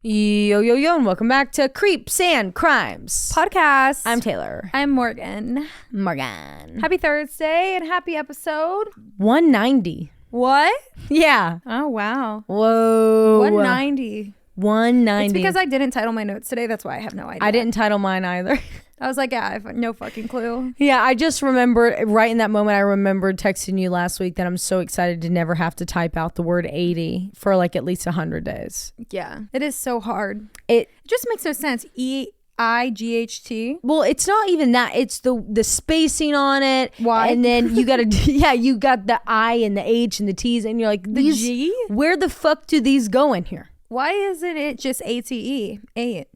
Yo, and welcome back to Creeps and Crimes Podcast. I'm Taylar. I'm Morgan. Happy Thursday and happy episode 190. What? Yeah. Oh, wow. Whoa. 190. 190. It's because I didn't title my notes today. That's why I have no idea. I didn't title mine either. I was like, yeah, I have no fucking clue. Yeah, I just remembered, right in that moment, I remembered texting you last week that I'm so excited to never have to type out the word 80 for like at least 100 days. Yeah. It is so hard. It just makes no sense. EIGHT. Well, it's not even that. It's the spacing on it. Why? And then you gotta, yeah, you got the I and the H and the T's, and you're like, the G? Where the fuck do these go in here? Why isn't it just ATE? 8.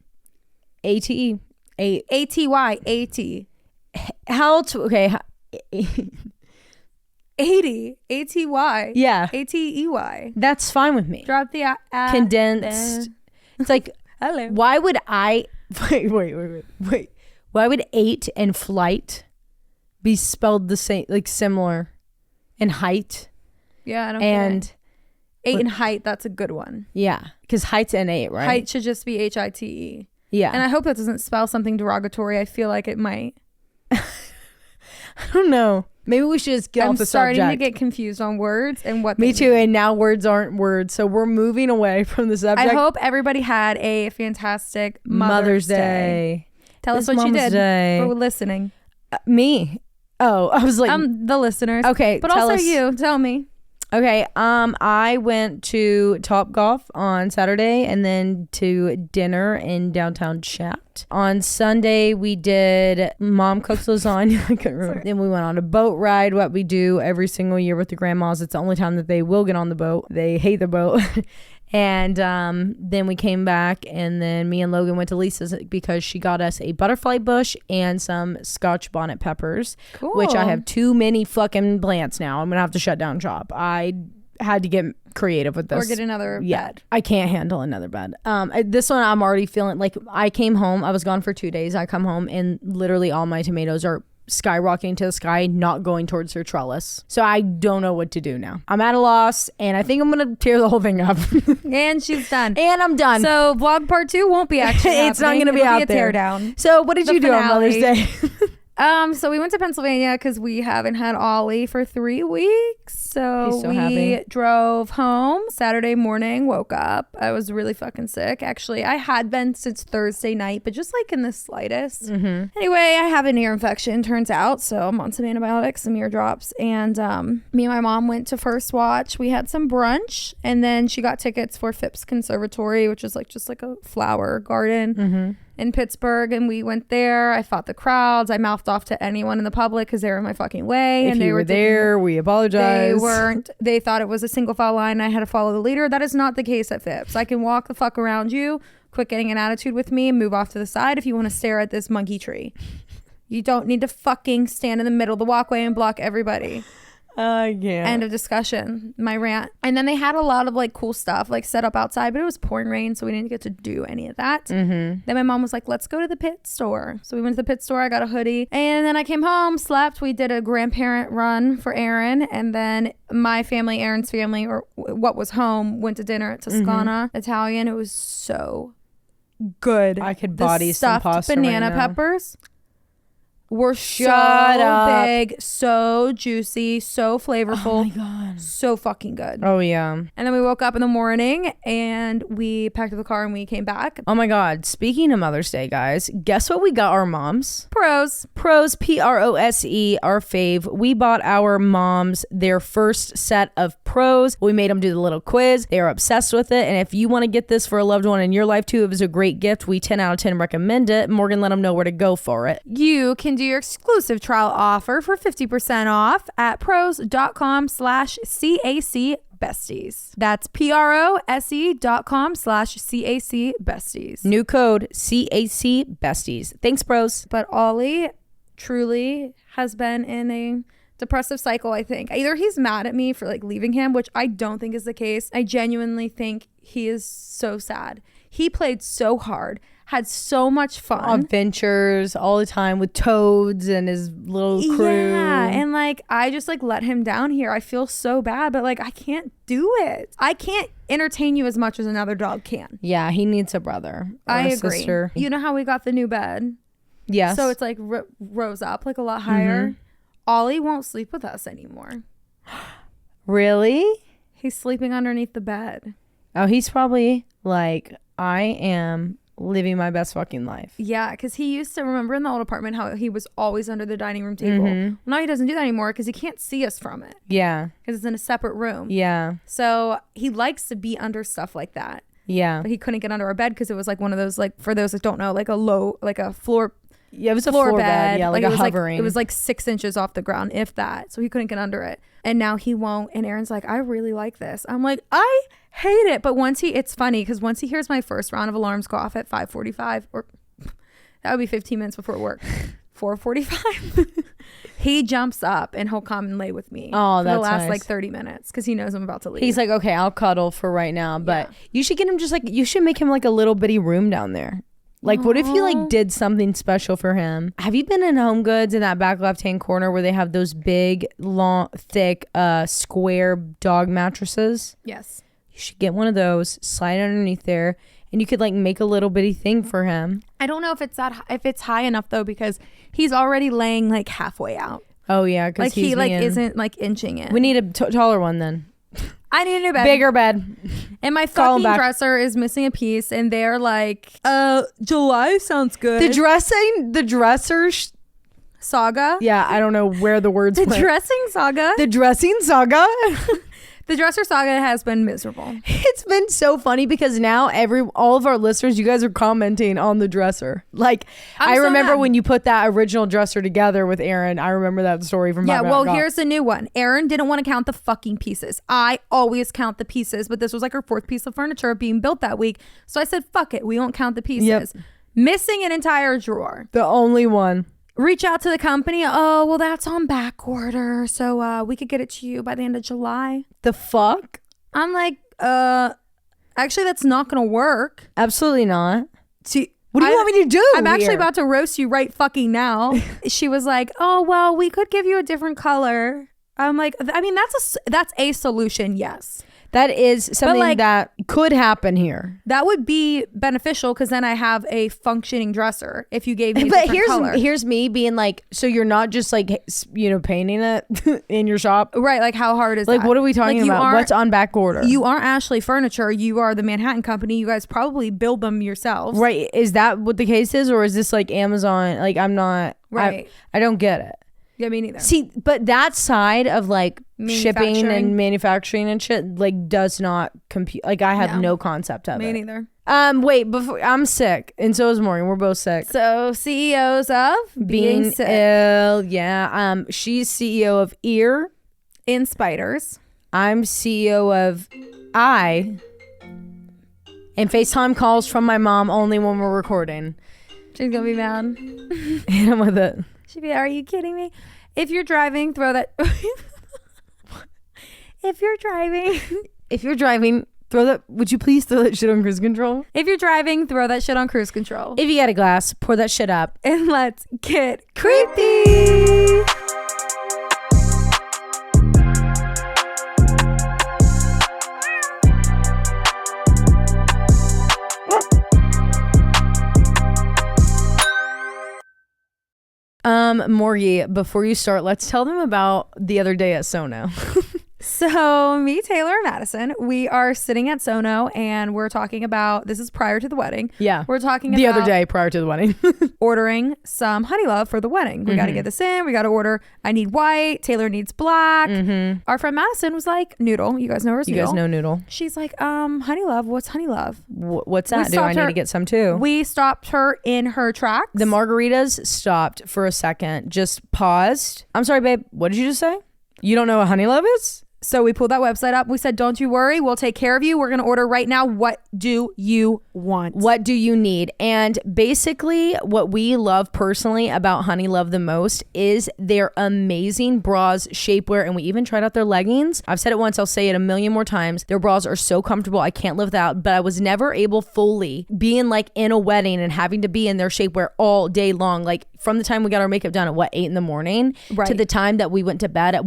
ATE. 8. ATY. 80. How to, okay. 80. ATY. Yeah. ATEY. That's fine with me. Drop the condensed. It's like, hello. Why would I, wait. Why would 8 and flight be spelled the same, like similar in height? Yeah, I don't and get it. 8 in height, that's a good one. Yeah, because height's N8, right? Height should just be HITE. Yeah. And I hope that doesn't spell something derogatory. I feel like it might. I don't know. Maybe we should just get off the subject. I'm starting to get confused on words and what Me too, and now words aren't words. So we're moving away from the subject. I hope everybody had a fantastic Mother's Day. Tell us what you did. We're listening. Me? Oh, I was like... the listeners. Okay, but also you. Tell me. Okay, I went to Topgolf on Saturday and then to dinner in downtown Chat. On Sunday, we did Mom Cooks Lasagna. I couldn't remember. Then we went on a boat ride, what we do every single year with the grandmas. It's the only time that they will get on the boat. They hate the boat. And then we came back, and then me and Logan went to Lisa's because she got us a butterfly bush and some Scotch bonnet peppers, cool. Which I have too many fucking plants now. I'm going to have to shut down shop. I had to get creative with this. Or get another bed. I can't handle another bed. This one I'm already feeling like I came home. I was gone for 2 days. I come home and literally all my tomatoes are skyrocketing to the sky, not going towards her trellis. So I don't know what to do now. I'm at a loss, and I think I'm gonna tear the whole thing up. And she's done. And I'm done. So vlog part 2 won't be actually it's not gonna be It'll out be a there. Teardown. So what did you do on Mother's Day? So we went to Pennsylvania because we haven't had Ollie for 3 weeks. So we happy. drove home Saturday morning, woke up. I was really fucking sick. Actually, I had been since Thursday night, but just like in the slightest. Mm-hmm. Anyway, I have an ear infection, turns out. So I'm on some antibiotics, some ear drops. And me and my mom went to First Watch. We had some brunch, and then she got tickets for Phipps Conservatory, which is like just like a flower garden. In Pittsburgh, and we went there. I fought the crowds. I mouthed off to anyone in the public because they were in my fucking way. If and they were there, we apologize. They thought it was a single file line. I had to follow the leader. That is not the case at Phipps. I can walk the fuck around you, quit getting an attitude with me, and move off to the side if you want to stare at this monkey tree. You don't need to fucking stand in the middle of the walkway and block everybody. Yeah. End of discussion. My rant. And then they had a lot of like cool stuff like set up outside, but it was pouring rain, so we didn't get to do any of that. Then my mom was like, let's go to the Pit store. So we went to the Pit store. I got a hoodie, and then I came home, slept. We did a grandparent run for Aaron, and then my family, Aaron's family, or what was home, went to dinner at Toscana Italian. It was so good. I could body some pasta banana right now. peppers were Shut up. big, so juicy, so flavorful. Oh my God. So fucking good. Oh yeah. And then we woke up in the morning and we packed up the car and we came back. Oh my God. Speaking of Mother's Day, guys, guess what we got our moms? Pros, Prose, our fave. We bought our moms their first set of Pros. We made them do the little quiz. They are obsessed with it. And if you want to get this for a loved one in your life too, it was a great gift. We 10 out of 10 recommend it. Morgan let them know where to go for it. you can do your exclusive trial offer for 50% off at prose.com/CAC besties. That's prose.com/CAC besties. New code CAC besties. Thanks, Pros. But Ollie truly has been in a depressive cycle, I think. Either he's mad at me for like leaving him, which I don't think is the case. I genuinely think he is so sad. He played so hard, had so much fun. Adventures all the time with toads and his little crew. Yeah, and like I just like let him down here. I feel so bad, but like I can't do it. I can't entertain you as much as another dog can. Yeah, he needs a brother or I a agree. sister. You know how we got the new bed? Yes. So it's like rose up like a lot higher. Ollie won't sleep with us anymore. Really? He's sleeping underneath the bed. Oh, he's probably like, I am living my best fucking life. Yeah, because he used to remember in the old apartment how he was always under the dining room table. Well, now he doesn't do that anymore because he can't see us from it. Yeah. Because it's in a separate room. Yeah. So he likes to be under stuff like that. Yeah. But he couldn't get under our bed because it was like one of those, like, for those that don't know, like a floor. Yeah, it was a floor bed. Yeah, like a hovering. It was like 6 inches off the ground, if that. So he couldn't get under it. And now he won't. And Aaron's like, I really like this. I'm like, I hate it. But it's funny because once he hears my first round of alarms go off at 5:45, or that would be 15 minutes before work, 4:45, he jumps up and he'll come and lay with me. Oh, for that's the last nice. like 30 minutes because he knows I'm about to leave. He's like, okay, I'll cuddle for right now. But you should get him you should make him like a little bitty room down there. Like, what if you like did something special for him? Have you been in Home Goods in that back left-hand corner where they have those big, long, thick, square dog mattresses? Yes. You should get one of those, slide underneath there, and you could like make a little bitty thing for him. I don't know if it's high enough though, because he's already laying like halfway out. Oh yeah, because like he like isn't like inching it. We need a taller one then. I need a new bed. Bigger bed. And my fucking dresser is missing a piece, and they're like, July sounds good. The dresser saga. Yeah, I don't know where the words went. Dressing saga. The dressing saga. The dresser saga has been miserable. It's been so funny because now all of our listeners, you guys are commenting on the dresser. Like, I remember when you put that original dresser together with Aaron. I remember that story from here's the new one. Aaron didn't want to count the fucking pieces. I always count the pieces, but this was like her 4th piece of furniture being built that week. So I said, fuck it. We won't count the pieces. Yep. Missing an entire drawer. The only one. Reach out to the company. Oh, well, that's on back order. So we could get it to you by the end of July. The fuck? I'm like, actually, that's not going to work. Absolutely not. What do you want me to do? I'm actually about to roast you right fucking now. She was like, oh, well, we could give you a different color. I'm like, I mean, that's a solution. Yes. That is something that could happen here. That would be beneficial because then I have a functioning dresser if you gave me a different color. Here's me being like, so you're not just like, painting it in your shop? Right. Like, how hard is that? Like, what are we talking about? What's on back order? You aren't Ashley Furniture. You are the Manhattan Company. You guys probably build them yourselves. Right. Is that what the case is? Or is this like Amazon? Like, I'm not. Right. I don't get it. Yeah, me neither. See, but that side of like shipping and manufacturing and shit like does not compute. Like I have no concept of it. Me neither. Wait, before I'm sick and so is Morgan. We're both sick. So CEOs of being sick. Ill. Yeah. She's CEO of Ear in Spiders. I'm CEO of I. And FaceTime calls from my mom only when we're recording. She's gonna be mad. And I'm with it. She'd be, are you kidding me? If you're driving, throw that. If you're driving, throw that. Would you please throw that shit on cruise control? If you're driving, throw that shit on cruise control. If you got a glass, pour that shit up. And let's get creepy. Morgie, before you start, let's tell them about the other day at Sono. So me, Taylar, and Madison, we are sitting at Sono and we're talking about, this is prior to the wedding. Yeah. We're talking the about other day prior to the wedding. ordering some honey love for the wedding. We got to get this in. We got to order. I need white. Taylar needs black. Our friend Madison was like, Noodle. You guys know her as You Noodle. guys know Noodle. She's like, honey love. What's honey love? What's that? Do I need to get some too? We stopped her in her tracks. The margaritas stopped for a second, just paused. I'm sorry, babe. What did you just say? You don't know what honey love is? So we pulled that website up. We said, don't you worry. We'll take care of you. We're going to order right now. What do you want? What do you need? And basically what we love personally about Honey Love the most is their amazing bras, shapewear, and we even tried out their leggings. I've said it once, I'll say it a million more times. Their bras are so comfortable. I can't live without, but I was never able fully being like in a wedding and having to be in their shapewear all day long. Like from the time we got our makeup done at 8 a.m. Right. to the time that we went to bed at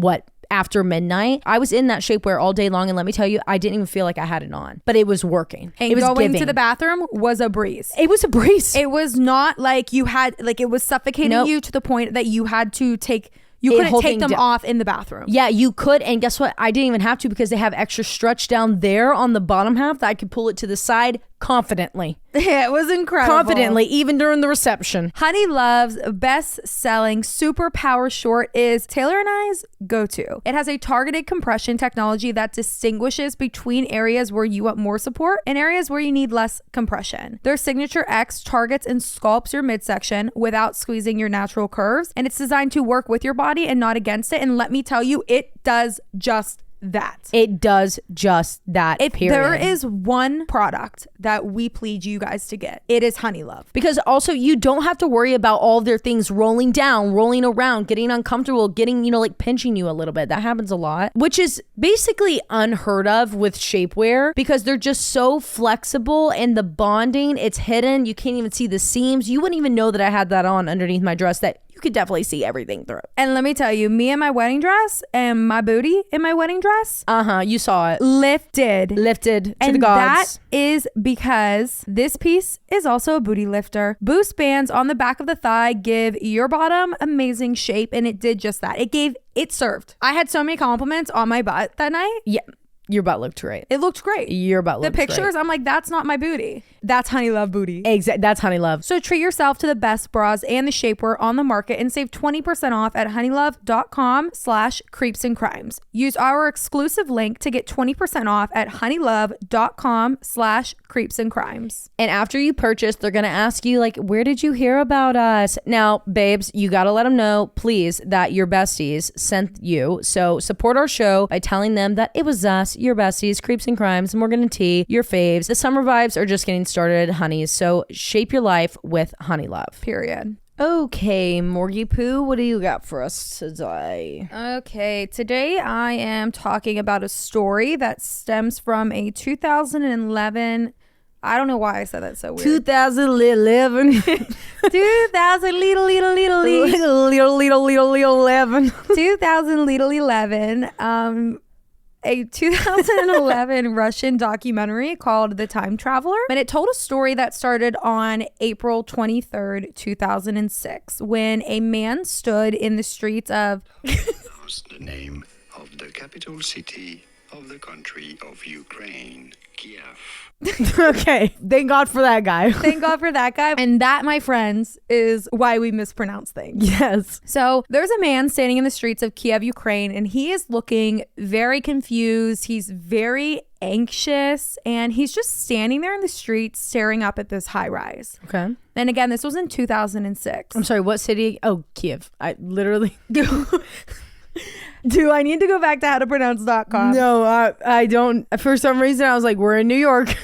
after midnight. I was in that shapewear all day long, and let me tell you, I didn't even feel like I had it on, but it was working. And it was going giving. to the bathroom was a breeze. It was a breeze. It was not like you had, like it was suffocating you to the point that you had to take, you couldn't take them off in the bathroom. Yeah, you could. And guess what? I didn't even have to because they have extra stretch down there on the bottom half that I could pull it to the side confidently. Yeah, it was incredible. Confidently, even during the reception. Honey Love's best-selling super power short is Taylar and I's go-to. It has a targeted compression technology that distinguishes between areas where you want more support and areas where you need less compression. Their Signature X targets and sculpts your midsection without squeezing your natural curves, and it's designed to work with your body and not against it. And let me tell you, it does just that. It does just that. If period. there is one product that we plead you guys to get, it is Honey Love. Because also you don't have to worry about all their things rolling down, rolling around, getting uncomfortable, getting, like pinching you a little bit. That happens a lot, which is basically unheard of with shapewear because they're just so flexible and the bonding, it's hidden. You can't even see the seams. You wouldn't even know that I had that on underneath my dress that you could definitely see everything through. And let me tell you, me and my wedding dress and my booty in my wedding dress. You saw it. Lifted to the gods. And that is because this piece is also a booty lifter. Boost bands on the back of the thigh give your bottom amazing shape, and it did just that. It served. I had so many compliments on my butt that night. Yeah. Your butt looked great. It looked great. Your butt looked great. The pictures, I'm like, that's not my booty. That's Honey Love booty. Exactly. That's Honey Love. So treat yourself to the best bras and the shapewear on the market and save 20% off at honeylove.com/creepsandcrimes. Use our exclusive link to get 20% off at honeylove.com/creepsandcrimes. And after you purchase, they're going to ask you, like, where did you hear about us? Now, babes, you got to let them know, please, that your besties sent you. So support our show by telling them that it was us, your besties, Creeps and Crimes, Morgan and T, your faves. The summer vibes are just getting started, honeys. So shape your life with Honey Love. Period. Okay, Morgie Poo, what do you got for us today? Okay, today I am talking about a story that stems from a 2011... I don't know why I said that so weird. 2011. 2011. 2011. A 2011 Russian documentary called The Time Traveler. And it told a story that started on April 23rd, 2006, when a man stood in the streets of... The name of the capital city of the country of Ukraine, Kiev. Okay, thank God for that guy. Thank God for that guy. And that, my friends, is why we mispronounce things. Yes. So there's a man standing in the streets of Kiev, Ukraine, and he is looking very confused. He's very anxious, and he's just standing there in the street staring up at this high rise. Okay. And again, this was in 2006. I'm sorry, what city? Oh, Kiev. I literally... Do I need to go back to howtopronounce.com? No, I don't. For some reason, I was like, we're in New York.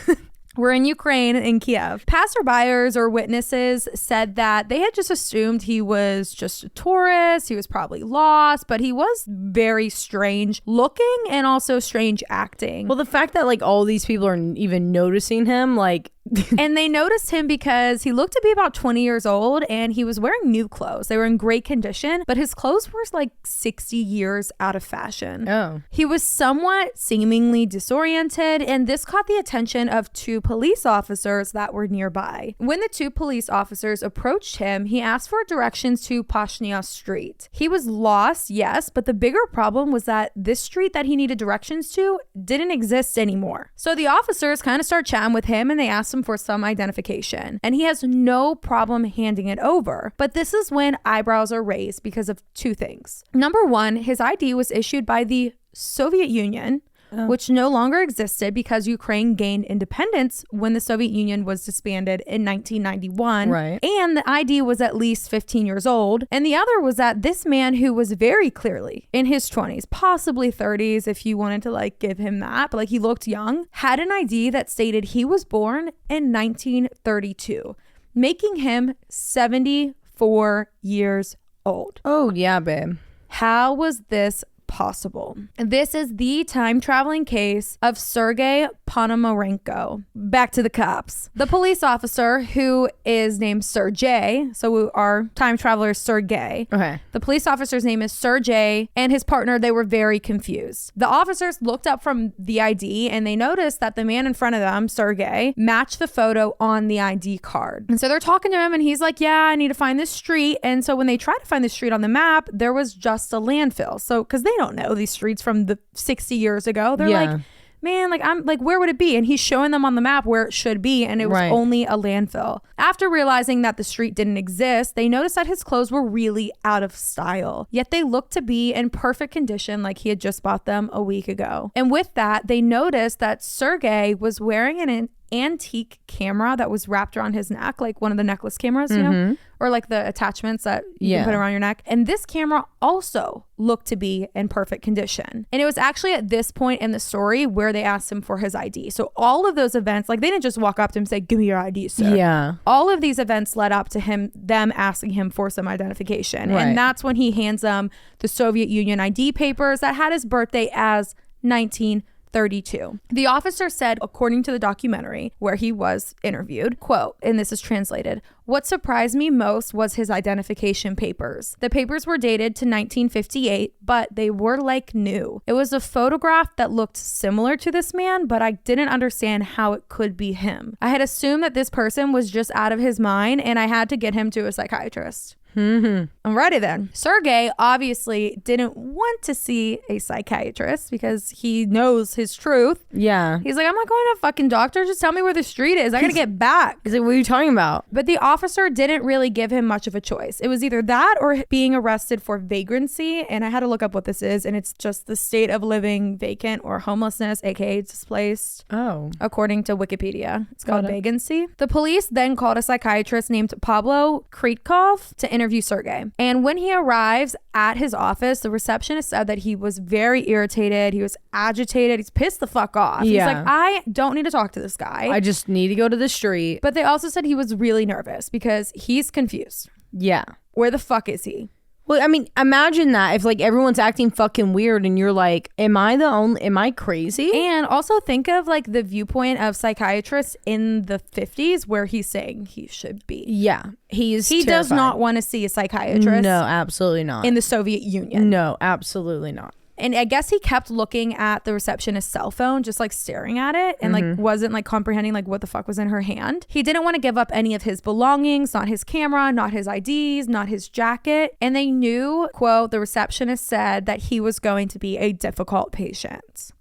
We're in Ukraine, in Kiev. Passerbyers or witnesses said that they had just assumed he was just a tourist. He was probably lost, but he was very strange looking and also strange acting. Well, the fact that like all these people are even noticing him, like... And they noticed him because he looked to be about 20 years old and he was wearing new clothes. They were in great condition, but his clothes were like 60 years out of fashion. Oh. He was somewhat seemingly disoriented, and this caught the attention of two police officers that were nearby. When the two police officers approached him, he asked for directions to Pashnia Street. He was lost, yes, but the bigger problem was that this street that he needed directions to didn't exist anymore. So the officers kind of start chatting with him and they asked him for some identification, and he has no problem handing it over. But this is when eyebrows are raised because of two things. Number one, his ID was issued by the Soviet Union, which no longer existed because Ukraine gained independence when the Soviet Union was disbanded in 1991. Right. And the ID was at least 15 years old. And the other was that this man, who was very clearly in his 20s, possibly 30s if you wanted to like give him that, but like he looked young, had an ID that stated he was born in 1932, making him 74 years old. Oh, yeah, babe. How was this possible? This is the time traveling case of Sergei Ponomarenko. Back to the cops. The police officer, who is named Sergei, so our time traveler is Sergei. Okay. The police officer's name is Sergei, and his partner, they were very confused. The officers looked up from the ID and they noticed that the man in front of them, Sergei, matched the photo on the ID card. And so they're talking to him and he's like, yeah, I need to find this street. And so when they tried to find the street on the map, there was just a landfill. So, because they don't know these streets from the 60 years ago. They're like, man, like, I'm like, where would it be? And he's showing them on the map where it should be, and it was only a landfill. After realizing that the street didn't exist, they noticed that his clothes were really out of style, yet they looked to be in perfect condition, like he had just bought them a week ago. And with that, they noticed that Sergei was wearing an antique camera that was wrapped around his neck, like one of the necklace cameras, you know, or like the attachments that you can put around your neck. And this camera also looked to be in perfect condition. And it was actually at this point in the story where they asked him for his ID. So all of those events, like they didn't just walk up to him and say, give me your ID, sir. Yeah. All of these events led up to them asking him for some identification. And that's when he hands them the Soviet Union ID papers that had his birthday as 1932. The officer said, according to the documentary where he was interviewed, quote, and this is translated, "What surprised me most was his identification papers. The papers were dated to 1958, but they were like new. It was a photograph that looked similar to this man, but I didn't understand how it could be him. I had assumed that this person was just out of his mind, and I had to get him to a psychiatrist." Alrighty then. Sergei obviously didn't want to see a psychiatrist because he knows his truth. Yeah. He's like, I'm not going to a fucking doctor. Just tell me where the street is. I gotta get back. He's like, what are you talking about? But the officer didn't really give him much of a choice. It was either that or being arrested for vagrancy. And I had to look up what this is. And it's just the state of living vacant or homelessness, aka displaced. Oh. According to Wikipedia. It's called vagrancy. The police then called a psychiatrist named Pablo Kritkov to interview Sergei. And when he arrives at his office, the receptionist said that he was very irritated. He was agitated. He's pissed the fuck off. He's like, I don't need to talk to this guy. I just need to go to the street. But they also said he was really nervous because he's confused. Yeah. Where the fuck is he? Well, I mean, imagine that if like everyone's acting fucking weird and you're like, am I crazy? And also think of like the viewpoint of psychiatrists in the 50s where he's saying he should be. Yeah. He terrified. Does not want to see a psychiatrist. No, absolutely not. In the Soviet Union. No, absolutely not. And I guess he kept looking at the receptionist's cell phone, just like staring at it and like wasn't like comprehending like what the fuck was in her hand. He didn't want to give up any of his belongings, not his camera, not his IDs, not his jacket. And they knew, quote, the receptionist said that he was going to be a difficult patient.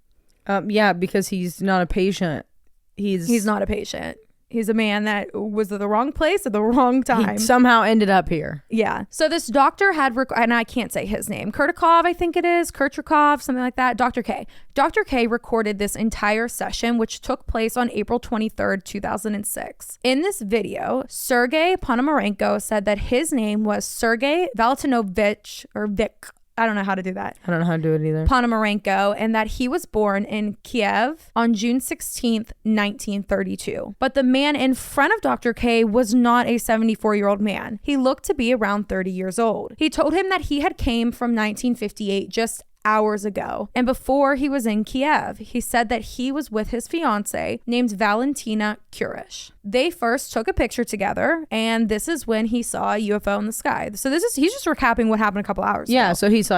Yeah, because he's not a patient. He's not a patient. He's a man that was at the wrong place at the wrong time. He somehow ended up here. Yeah. So this doctor had, and I can't say his name, Kurtikov, I think it is, Kurtikov, something like that, Dr. K. Dr. K recorded this entire session, which took place on April 23rd, 2006. In this video, Sergei Ponomarenko said that his name was Sergei Valentinovich, or Vic, I don't know how to do that. I don't know how to do it either. Ponomarenko, and that he was born in Kiev on June 16th, 1932. But the man in front of Dr. K was not a 74-year-old man. He looked to be around 30 years old. He told him that he had came from 1958 just hours ago. And before he was in Kiev, he said that he was with his fiance named Valentina Kurish. They first took a picture together, and this is when he saw a UFO in the sky. So he's just recapping what happened a couple hours ago. So he's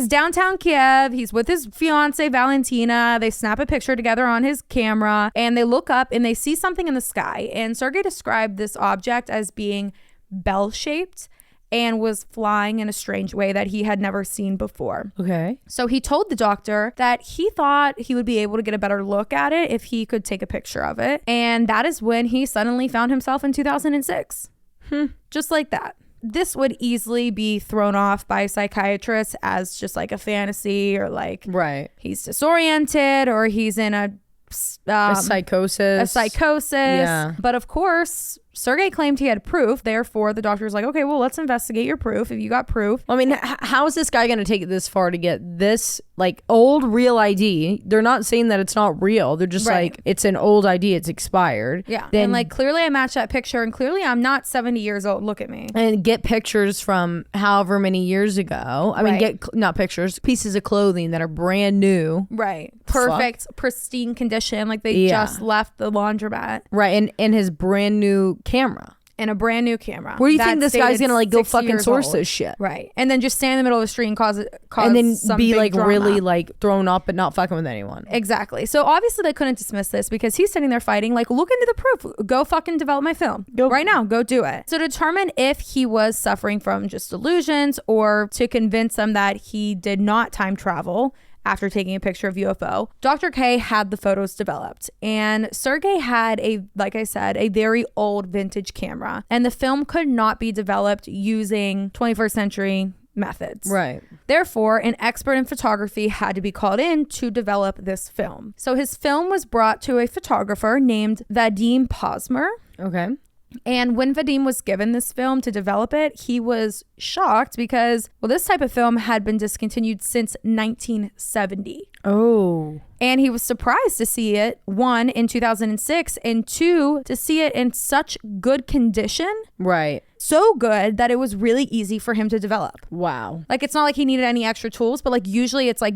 downtown Kiev. He's with his fiance Valentina. They snap a picture together on his camera, and they look up and they see something in the sky. And Sergei described this object as being bell-shaped and was flying in a strange way that he had never seen before. Okay. So he told the doctor that he thought he would be able to get a better look at it if he could take a picture of it. And that is when he suddenly found himself in 2006. Just like that. this would easily be thrown off by psychiatrists as just like a fantasy, or like he's disoriented, or he's in a psychosis. Yeah. But of course, Sergei claimed he had proof. Therefore, the doctor was like, okay, well, let's investigate your proof. If you got proof. I mean, how is this guy going to take it this far to get this like old real ID? They're not saying that it's not real. They're just like, it's an old ID. It's expired. Yeah. Then, and like, clearly I matched that picture, and clearly I'm not 70 years old. Look at me. And get pictures from however many years ago. I mean, get not pictures, pieces of clothing that are brand new. Right. Perfect, pristine condition. Like they just left the laundromat. Right. And his brand new camera. And a brand new camera. Where do you think this guy's gonna like go fucking source this shit? Right. And then just stand in the middle of the street and cause and then some be big like drama. really like thrown up but not fucking with anyone. Exactly. So obviously they couldn't dismiss this, because he's sitting there fighting, like, look into the proof. Go fucking develop my film. Go right now. Go do it. So to determine if he was suffering from just delusions, or to convince them that he did not time travel after taking a picture of UFO, Dr. K had the photos developed. And Sergei had like I said, a very old vintage camera. And the film could not be developed using 21st century methods. Right. Therefore, an expert in photography had to be called in to develop this film. So his film was brought to a photographer named Vadim Posmer. Okay. And when Vadim was given this film to develop it, he was shocked because, well, this type of film had been discontinued since 1970. Oh. And he was surprised to see it, one, in 2006, and two, to see it in such good condition. Right. So good that it was really easy for him to develop. Wow. Like, it's not like he needed any extra tools, but like usually it's like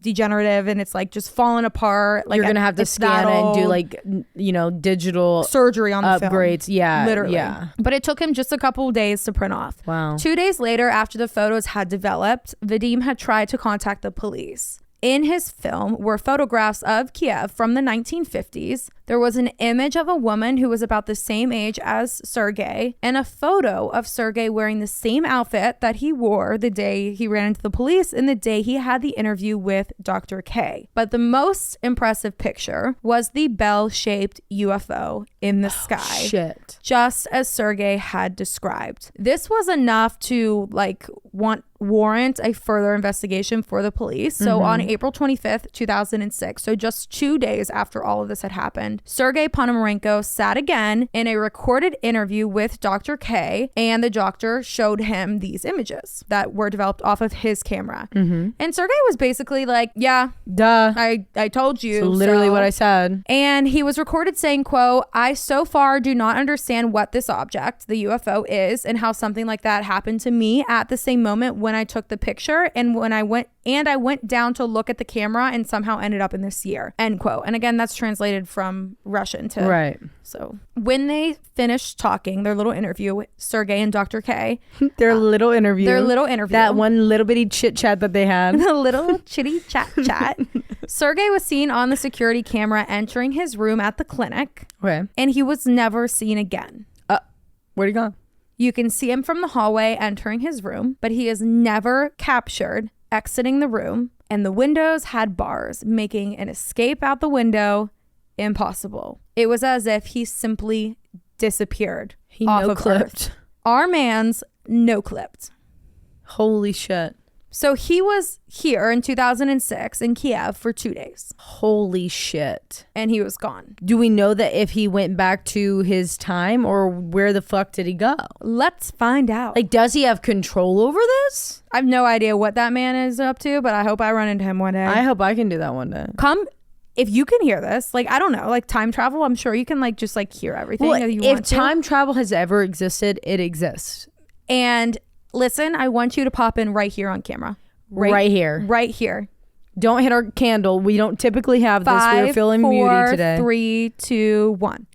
degenerative and it's like just falling apart. Like, you're gonna have to scan it and do like, you know, digital surgery on the upgrades. film. Yeah, literally. Yeah. But it took him just a couple days to print off. Wow. 2 days later, after the photos had developed, Vadim had tried to contact the police. In his film were photographs of Kiev from the 1950s. There was an image of a woman who was about the same age as Sergei, and a photo of Sergei wearing the same outfit that he wore the day he ran into the police and the day he had the interview with Dr. K. But the most impressive picture was the bell-shaped UFO in the sky. Shit. Just as Sergei had described. This was enough to warrant a further investigation for the police. So on April 25th, 2006, so just 2 days after all of this had happened, Sergei Ponomarenko sat again in a recorded interview with Dr. K, and the doctor showed him these images that were developed off of his camera. And Sergei was basically like, yeah, duh, I told you. so literally what I said. And he was recorded saying, quote, I so far do not understand what this object, the UFO, is, and how something like that happened to me at the same moment when I took the picture, and when I went down to look at the camera and somehow ended up in this year, end quote. And again, that's translated from Russian to right. So when they finished talking their little interview with Sergei and Dr. K, their little interview, that one little bitty chit chat that they had, a little chitty chat, Sergei was seen on the security camera entering his room at the clinic. Okay. And he was never seen again. Where'd he go? You can see him from the hallway entering his room, but he is never captured exiting the room, and the windows had bars, making an escape out the window impossible. It was as if he simply disappeared. He off no-clipped. of Earth. Our man's no-clipped. Holy shit. So he was here in 2006 in Kiev for 2 days. Holy shit. And he was gone. Do we know that if he went back to his time, or where the fuck did he go? Let's find out. Like, does he have control over this? I have no idea what that man is up to, but I hope I run into him one day. I hope I can do that one day. If you can hear this, like, I don't know, like time travel, I'm sure you can like just like hear everything that you want to. If time travel has ever existed, it exists. And listen, I want you to pop in right here on camera. Right here. Right here. Don't hit our candle. We don't typically have this. We're feeling 5, 4, moody today. 3, 2, 1.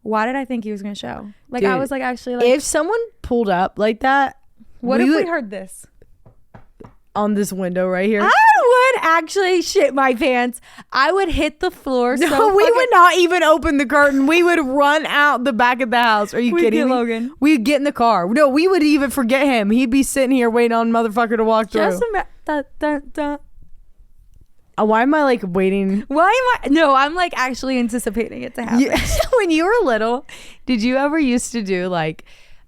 Why did I think he was going to show? Like, Dude, I was like, actually, like, if someone pulled up like that, what if we heard this? On this window right here. I would actually shit my pants. I would hit the floor. No, we would not even open the curtain. We would run out the back of the house. Are you kidding me? Logan. We'd get in the car. No, we would even forget him. He'd be sitting here waiting on motherfucker to walk through. Why am I like waiting? No, I'm like actually anticipating it to happen. When you were little, did you ever used to do like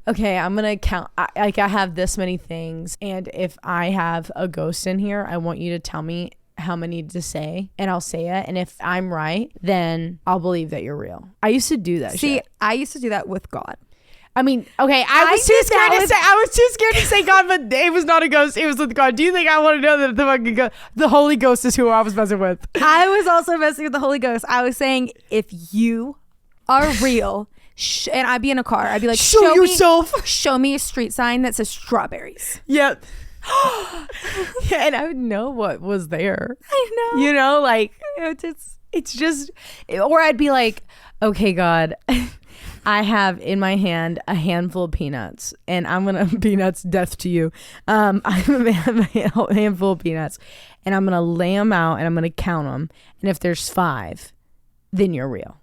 Okay, I'm gonna count. I have this many things, and if I have a ghost in here, I want you to tell me how many to say, and I'll say it. And if I'm right, then I'll believe that you're real. I used to do that. See, shit. I used to do that with God. I mean, okay, I was too scared to say God, but it was not a ghost. It was with God. Do you think I want to know that the Holy Ghost is who I was messing with? I was also messing with the Holy Ghost. I was saying, if you are real, and I'd be in a car, I'd be like, show yourself. Show me a street sign that says strawberries. Yep. Yeah, and I would know what was there. I know. You know, like it's just, or I'd be like, okay, God, I have in my hand a handful of peanuts, and I'm gonna peanuts death to you. I have a handful of peanuts, and I'm gonna lay them out, and I'm gonna count them, and if there's 5, then you're real.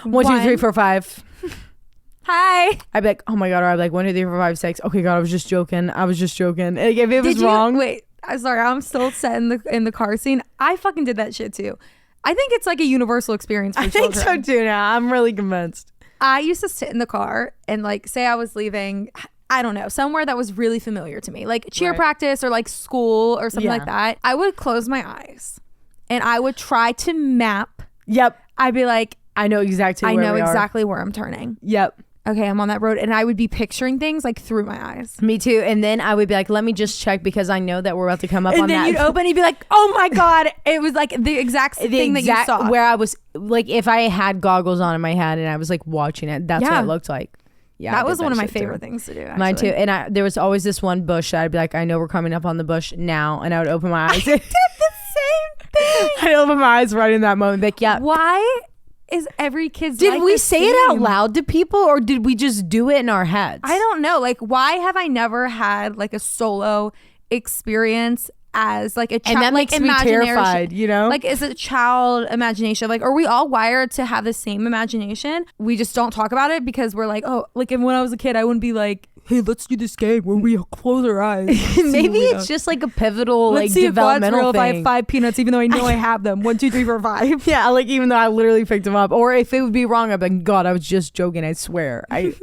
1, 2, 3, 4, 5. Hi. I'd be like, oh my God. Or I'd be like, 1, 2, 3, 4, 5, 6. Okay, God, I was just joking. Like, if it was wrong. Wait, I'm sorry. I'm still set in the car scene. I fucking did that shit too. I think it's like a universal experience for children. I think so too now. I'm really convinced. I used to sit in the car and like say I was leaving, I don't know, somewhere that was really familiar to me, like cheer practice or like school or something like that. I would close my eyes and I would try to map. Yep. I'd be like, I know exactly where I'm turning. Yep. Okay, I'm on that road, and I would be picturing things like through my eyes. Me too. And then I would be like, let me just check because I know that we're about to come up and on that. And then you'd open, you'd be like, oh my God. It was like the exact thing that you saw. Where I was, like, if I had goggles on in my head and I was like watching it, that's what it looked like. Yeah, that was one of my favorite things to do, actually. Mine too. And there was always this one bush that I'd be like, I know we're coming up on the bush now. And I would open my eyes. I did the same thing. I'd open my eyes right in that moment. Like, yeah. Why is every kid's Did life we the say same? it out loud to people, or did we just do it in our heads? I don't know. Like, why have I never had like a solo experience as like a child? And that makes me terrified, you know? Like, is it child imagination? Like, are we all wired to have the same imagination? We just don't talk about it because we're like, oh, like when I was a kid, I wouldn't be like, hey, let's do this game where we close our eyes. Maybe it's just like a pivotal, let's like see developmental if God's real thing. if I have 5 peanuts, even though I know I have them. 1, 2, 3, 4, 5. Yeah, like even though I literally picked them up, or if it would be wrong, I'd be like, God, I was just joking. I swear, I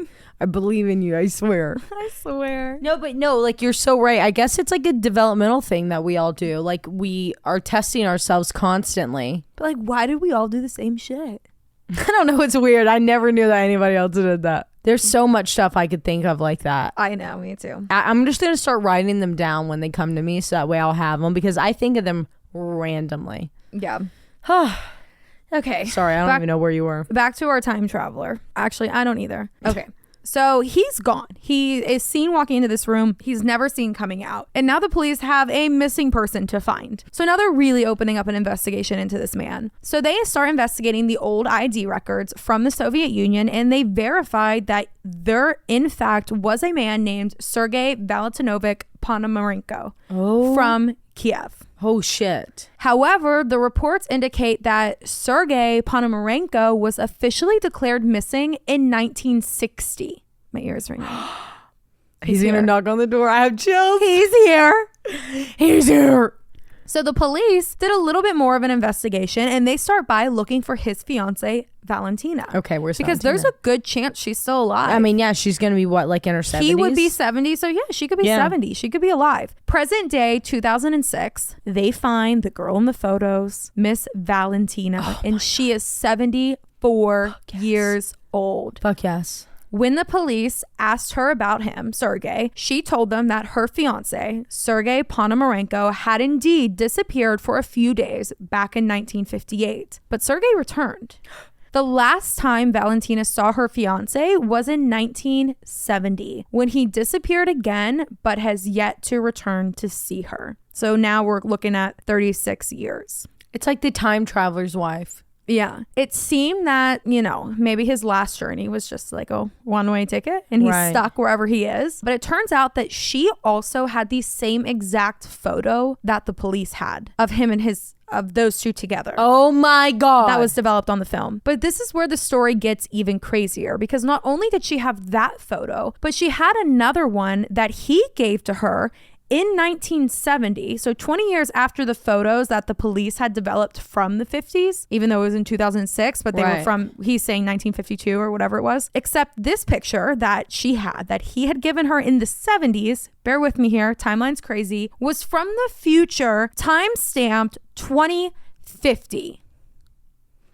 believe in you. I swear. I swear. No, but no, like you're so right. I guess it's like a developmental thing that we all do. Like we are testing ourselves constantly. But like, why did we all do the same shit? I don't know. It's weird. I never knew that anybody else did that. There's so much stuff I could think of like that. I know, me too. I'm just going to start writing them down when they come to me so that way I'll have them because I think of them randomly. Yeah. Okay. Sorry, I don't even know where you were. Back to our time traveler. Actually, I don't either. Okay. So he's gone. He is seen walking into this room. He's never seen coming out. And now the police have a missing person to find. So now they're really opening up an investigation into this man. So they start investigating the old ID records from the Soviet Union, and they verified that there, in fact, was a man named Sergei Ponomarenko from Kiev. Oh, shit. However, the reports indicate that Sergei Ponomarenko was officially declared missing in 1960. My ears ringing. He's going to knock on the door. I have chills. He's here. He's here. So the police did a little bit more of an investigation, and they start by looking for his fiancée, Valentina. Okay, where's Because Valentina? there's a good chance she's still alive. I mean, yeah, she's going to be what, like in her 70s? He would be 70, so yeah, she could be 70. She could be alive. Present day, 2006, they find the girl in the photos, Miss Valentina, and she is 74 years old. Fuck yes. When the police asked her about him, Sergei, she told them that her fiance, Sergei Ponomarenko, had indeed disappeared for a few days back in 1958. But Sergei returned. The last time Valentina saw her fiance was in 1970, when he disappeared again, but has yet to return to see her. So now we're looking at 36 years. It's like the time traveler's wife. Yeah. It seemed that, you know, maybe his last journey was just like a one-way ticket and he's stuck wherever he is. But it turns out that she also had the same exact photo that the police had of him and of those two together. Oh my God. That was developed on the film. But this is where the story gets even crazier, because not only did she have that photo, but she had another one that he gave to her in 1970, so 20 years after the photos that the police had developed from the 50s, even though it was in 2006, but they were from, he's saying 1952 or whatever it was, except this picture that she had, that he had given her in the 70s, bear with me here, timeline's crazy, was from the future, time-stamped 2050.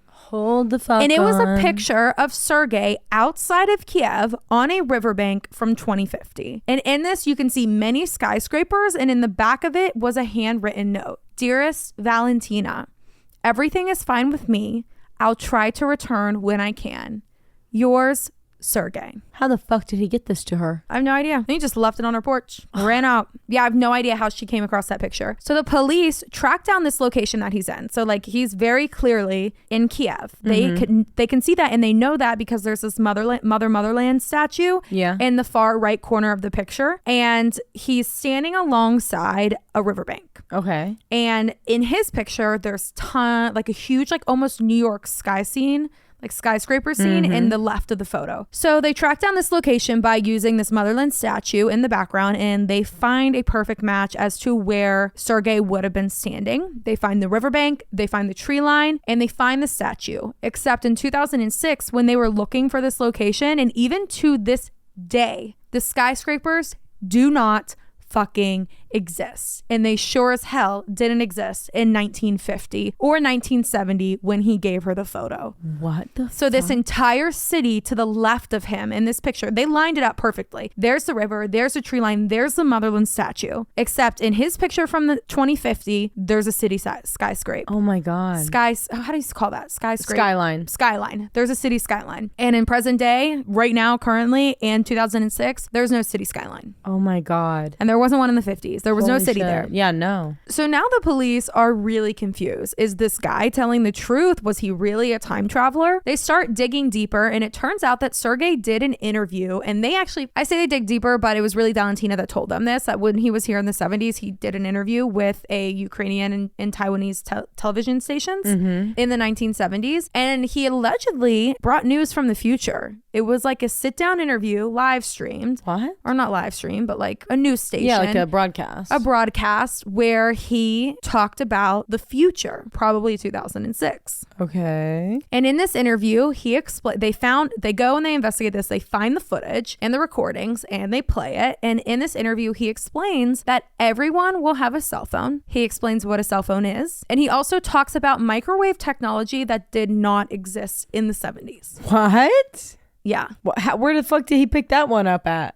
Hold the fuck And it was a on. picture of Sergei outside of Kiev on a riverbank from 2050. And in this, you can see many skyscrapers, and in the back of it was a handwritten note. Dearest Valentina, everything is fine with me. I'll try to return when I can. Yours, Sergei. How the fuck did he get this to her? I have no idea. He just left it on her porch. Ran out. Yeah, I have no idea how she came across that picture. So the police tracked down this location that he's in. So like he's very clearly in Kiev. They can see that, and they know that because there's this motherland statue in the far right corner of the picture, and he's standing alongside a riverbank. Okay. And in his picture, there's like a huge, like almost New York sky scene, like skyscraper scene in the left of the photo. So they track down this location by using this motherland statue in the background, and they find a perfect match as to where Sergei would have been standing. They find the riverbank, they find the tree line, and they find the statue. Except in 2006, when they were looking for this location, and even to this day, the skyscrapers do not fucking exists, and they sure as hell didn't exist in 1950 or 1970 when he gave her the photo. What the So this entire city to the left of him in this picture, they lined it up perfectly. There's the river, there's the tree line, there's the motherland statue, except in his picture from the 2050 there's a city skyscraper. Oh my god. How do you call that? Skyline. There's a city skyline. And in present day, right now, currently in 2006, there's no city skyline. Oh my god. And there wasn't one in the 50s. There was no city there. Yeah, no. So now the police are really confused. Is this guy telling the truth? Was he really a time traveler? They start digging deeper, and it turns out that Sergei did an interview, and they actually, I say they dig deeper, but it was really Valentina that told them this, that when he was here in the 70s, he did an interview with a Ukrainian and Taiwanese television stations in the 1970s, and he allegedly brought news from the future. It was like a sit-down interview, live streamed. What? Or not live streamed, but like a news station. Yeah, like a broadcast. A broadcast where he talked about the future, probably 2006. Okay. And in this interview, he explained, they go and they investigate this. They find the footage and the recordings and they play it. And in this interview, he explains that everyone will have a cell phone. He explains what a cell phone is. And he also talks about microwave technology that did not exist in the 70s. What? Yeah. Where the fuck did he pick that one up at?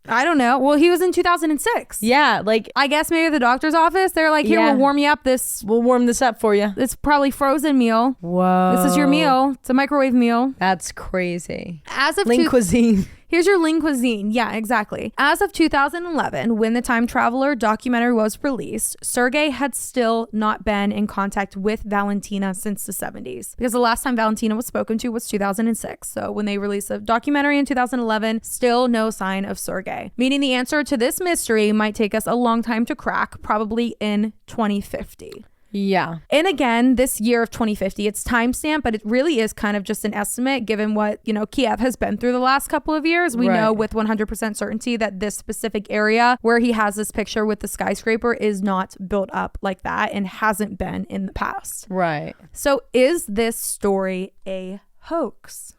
I don't know. Well, he was in 2006. Yeah, like I guess maybe the doctor's office. They're like, here, Yeah. we'll warm you up we'll warm this up for you. It's probably frozen meal. Whoa. This is your meal. It's a microwave meal. That's crazy. As of Lean cuisine. Here's your lean cuisine. Yeah, exactly. As of 2011, when the Time Traveler documentary was released, Sergei had still not been in contact with Valentina since the 70s, because the last time Valentina was spoken to was 2006. So when they released a documentary in 2011, still no sign of Sergei, meaning the answer to this mystery might take us a long time to crack, probably in 2050. Yeah. And again, this year of 2050, it's timestamped, but it really is kind of just an estimate given what, Kiev has been through the last couple of years. We know with 100% certainty that this specific area where he has this picture with the skyscraper is not built up like that and hasn't been in the past. Right. So is this story a hoax?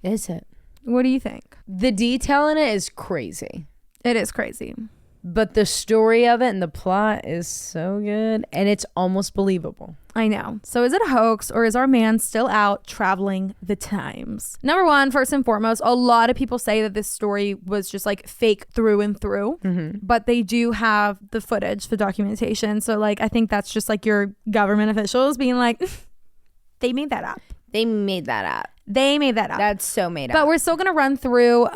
Is it? What do you think? The detail in it is crazy. It is crazy. But the story of it and the plot is so good, and it's almost believable. I know. So is it a hoax, or is our man still out traveling the times? Number one, first and foremost, a lot of people say that this story was just like fake through and through, but they do have the footage, the documentation. So like, I think that's just like your government officials being like, they made that up. They made that up. They made that up. That's so made up. But we're still going to run through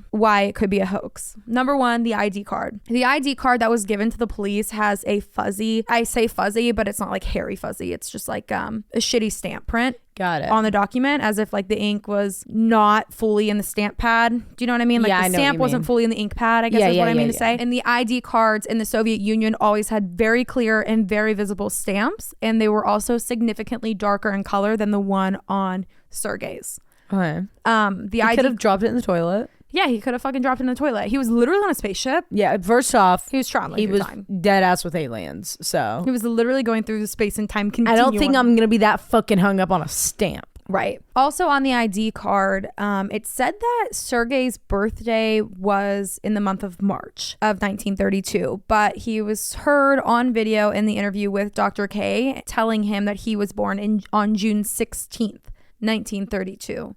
why it could be a hoax. Number one, the ID card. The ID card that was given to the police has a fuzzy, I say fuzzy, but it's not like hairy fuzzy. It's just like a shitty stamp print. Got it. On the document, as if like the ink was not fully in the stamp pad. Do you know what I mean? Like the stamp wasn't fully in the ink pad, I guess is what I mean to say. And the ID cards in the Soviet Union always had very clear and very visible stamps. And they were also significantly darker in color than the one on Sergei's. Okay. The I ID could have dropped it in the toilet. Yeah, he could have fucking dropped in the toilet. He was literally on a spaceship. Yeah, first off, He was traveling he through was time. dead ass with aliens. So He was literally going through the space and time continuum. I don't think I'm gonna be that fucking hung up on a stamp. Right. Also on the ID card, it said that Sergei's birthday was in the month of March of 1932, but he was heard on video in the interview with Dr. K telling him that he was born on June 16th. 1932.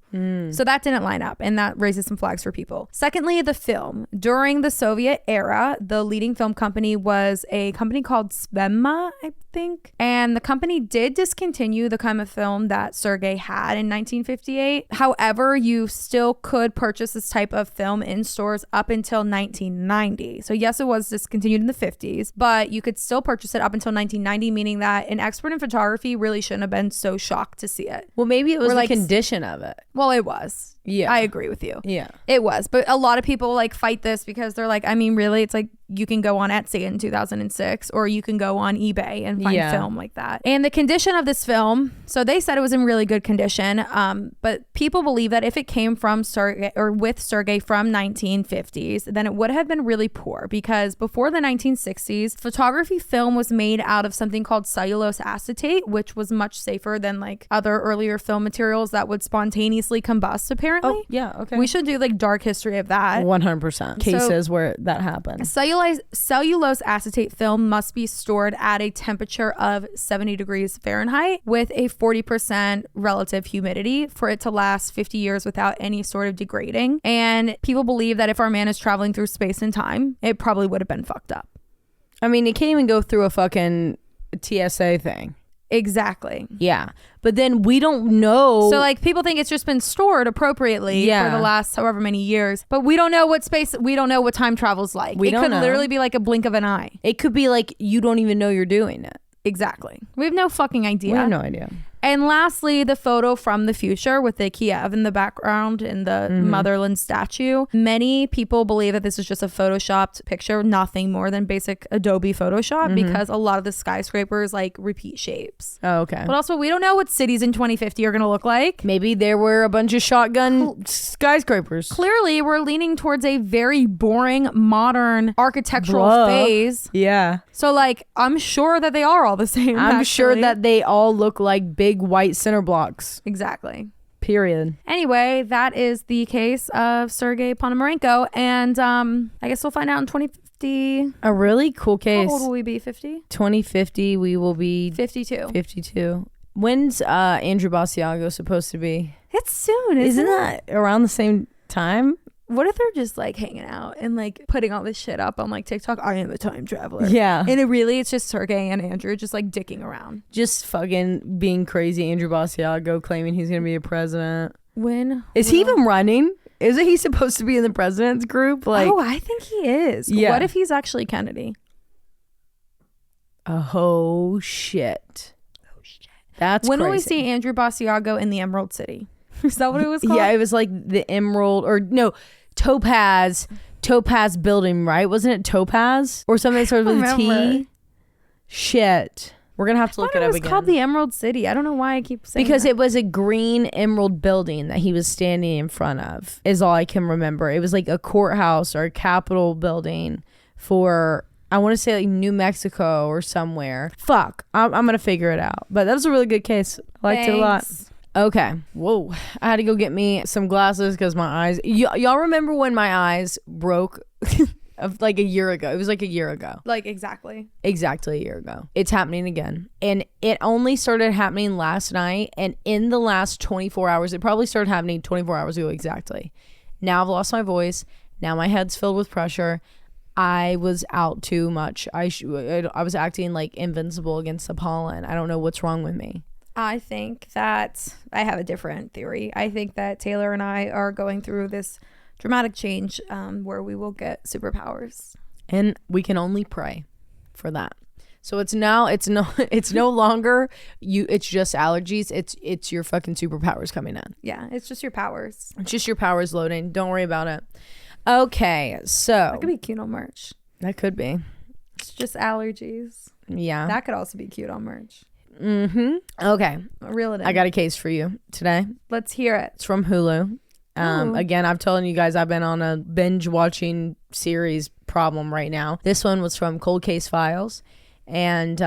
So that didn't line up, and that raises some flags for people. Secondly, the film. During the Soviet era, the leading film company was a company called Svema, I think. And the company did discontinue the kind of film that Sergei had in 1958. However, you still could purchase this type of film in stores up until 1990. So yes, it was discontinued in the 50s, but you could still purchase it up until 1990, meaning that an expert in photography really shouldn't have been so shocked to see it. Well, maybe it was Or the condition of it. Well, it was. Yeah. I agree with you. Yeah. It was. But a lot of people like fight this because they're like, I mean, really, it's like you can go on Etsy in 2006 or you can go on eBay and find film like that. And the condition of this film, so they said it was in really good condition, but people believe that if it came from Sergei or with Sergei from 1950s, then it would have been really poor because before the 1960s, photography film was made out of something called cellulose acetate, which was much safer than like other earlier film materials that would spontaneously combust, apparently. Oh, yeah, okay. We should do like dark history of that. 100% cases where that happened. Cellulose acetate film must be stored at a temperature of 70 degrees Fahrenheit with a 40% relative humidity for it to last 50 years without any sort of degrading. And people believe that if our man is traveling through space and time, it probably would have been fucked up. I mean, it can't even go through a fucking TSA thing. Exactly. Yeah. But then we don't know. So like people think it's just been stored appropriately for the last however many years, but we don't know what space, we don't know what time travel's like. It could literally be like a blink of an eye. It could be like you don't even know you're doing it. Exactly. We have no fucking idea. We have no idea. And lastly, the photo from the future with the Kiev in the background and the motherland statue. Many people believe that this is just a photoshopped picture, nothing more than basic Adobe Photoshop, because a lot of the skyscrapers like repeat shapes. Oh, okay. But also, we don't know what cities in 2050 are going to look like. Maybe there were a bunch of shotgun skyscrapers. Clearly, we're leaning towards a very boring, modern architectural phase. Yeah. So, like, I'm sure that they are all the same. I'm sure that they all look like big white center blocks. Exactly. Period. Anyway, that is the case of Sergei Ponomarenko. And I guess we'll find out in 2050. A really cool case. How old will we be? 50? 2050, we will be 52. 52. When's Andrew Basiago supposed to be? It's soon, Isn't that around the same time? What if they're just like hanging out and like putting all this shit up on like TikTok? I am a time traveler. Yeah. And it's just Sergei and Andrew just like dicking around. Just fucking being crazy. Andrew Basiago claiming he's going to be a president. When? Is he even running? Isn't he supposed to be in the president's group? Like, oh, I think he is. Yeah. What if he's actually Kennedy? Oh, shit. That's when crazy. will we see Andrew Basiago in the Emerald City? Is that what it was called? Yeah, it was like the Emerald or no, Topaz building, right? Wasn't it Topaz or something sort of with a T? Shit. We're going to have to look it up again. It was called the Emerald City. I don't know why I keep saying because that. it was a green emerald building that he was standing in front of is all I can remember. It was like a courthouse or a capitol building for, I want to say like New Mexico or somewhere. Fuck. I'm going to figure it out. But that was a really good case. I liked it a lot. Okay. Whoa. I had to go get me some glasses because my eyes. Y'all remember when my eyes broke of like a year ago? It was like a year ago. Like exactly a year ago. It's happening again. And it only started happening last night. And in the last 24 hours, it probably started happening 24 hours ago exactly. Now I've lost my voice. Now my head's filled with pressure. I was out too much. I was acting like invincible against the pollen. I don't know what's wrong with me. I think that I have a different theory. I think that Taylar and I are going through this dramatic change where we will get superpowers, and we can only pray for that. So it's no longer you. It's just allergies. It's your fucking superpowers coming in. Yeah, it's just your powers. It's just your powers loading. Don't worry about it. Okay, so that could be cute on merch. That could be. It's just allergies. Yeah, that could also be cute on merch. Okay. Reel it in. I got a case for you today. Let's hear it. It's from Hulu. Again, I'm telling you guys, I've been on a binge watching series problem right now. This one was from Cold Case Files, and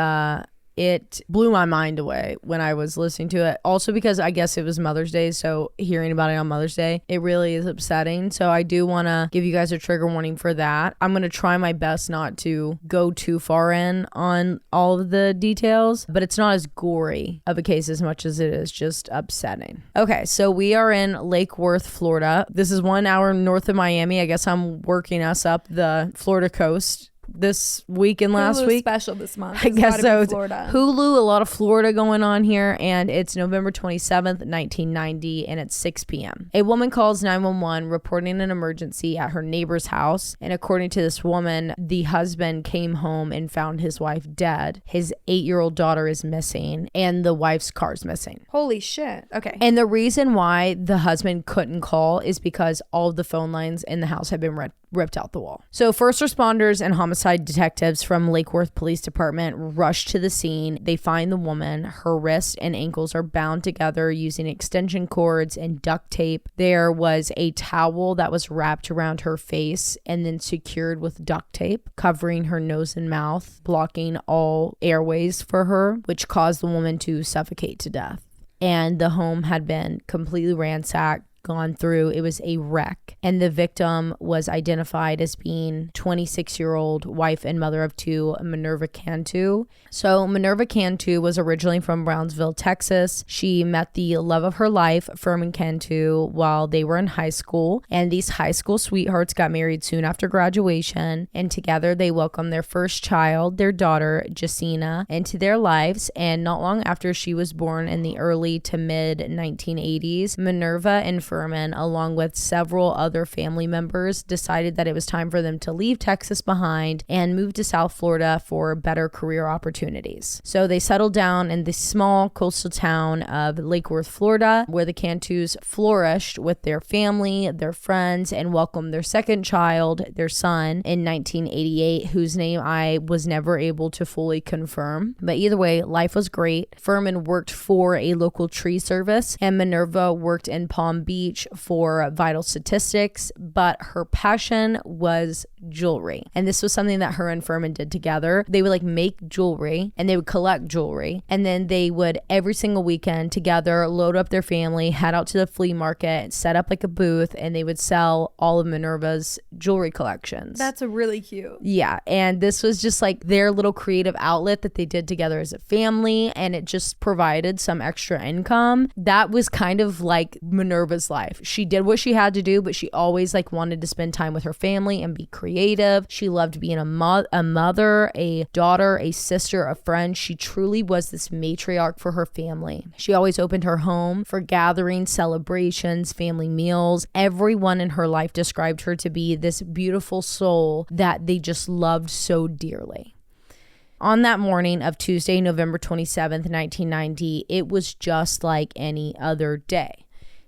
it blew my mind away when I was listening to it. Also because I guess it was Mother's Day, so hearing about it on Mother's Day, it really is upsetting. So I do want to give you guys a trigger warning for that. I'm going to try my best not to go too far in on all of the details, but it's not as gory of a case as much as it is just upsetting. Okay, so we are in Lake Worth, Florida. This is 1 hour north of Miami. I guess I'm working us up the Florida coast this week and last week. Special this month. I guess so. Florida. Hulu, a lot of Florida going on here, and it's November 27th, 1990, and it's 6 p.m. A woman calls 911 reporting an emergency at her neighbor's house, and according to this woman, the husband came home and found his wife dead. His 8-year-old daughter is missing, and the wife's car's missing. Holy shit. Okay. And the reason why the husband couldn't call is because all of the phone lines in the house had been ripped out the wall. So first responders and homicide detectives from Lake Worth Police Department rush to the scene. They find the woman. Her wrists and ankles are bound together using extension cords and duct tape. There was a towel that was wrapped around her face and then secured with duct tape, covering her nose and mouth, blocking all airways for her, which caused the woman to suffocate to death. And the home had been completely ransacked, gone through. It was a wreck, and the victim was identified as being 26-year-old wife and mother of two, Minerva Cantu. So Minerva Cantu was originally from Brownsville, Texas. She met the love of her life, Furman Cantu, while they were in high school, and these high school sweethearts got married soon after graduation, and together they welcomed their first child, their daughter Jacina, into their lives. And not long after she was born in the early to mid 1980s, Minerva and Furman, along with several other family members, decided that it was time for them to leave Texas behind and move to South Florida for better career opportunities. So they settled down in the small coastal town of Lake Worth, Florida, where the Cantus flourished with their family, their friends, and welcomed their second child, their son, in 1988, whose name I was never able to fully confirm. But either way, life was great. Furman worked for a local tree service, and Minerva worked in Palm Beach for vital statistics, but her passion was jewelry. And this was something that her and Furman did together. They would make jewelry, and they would collect jewelry, and then they would every single weekend together load up their family, head out to the flea market, set up a booth, and they would sell all of Minerva's jewelry collections. That's really cute. Yeah, and this was just their little creative outlet that they did together as a family, and it just provided some extra income. That was kind of Minerva's life. She did what she had to do, but she always wanted to spend time with her family and be creative. She loved being a mother, a daughter, a sister, a friend. She truly was this matriarch for her family. She always opened her home for gatherings, celebrations, family meals. Everyone in her life described her to be this beautiful soul that they just loved so dearly. On that morning of Tuesday, November 27th, 1990, it was just like any other day.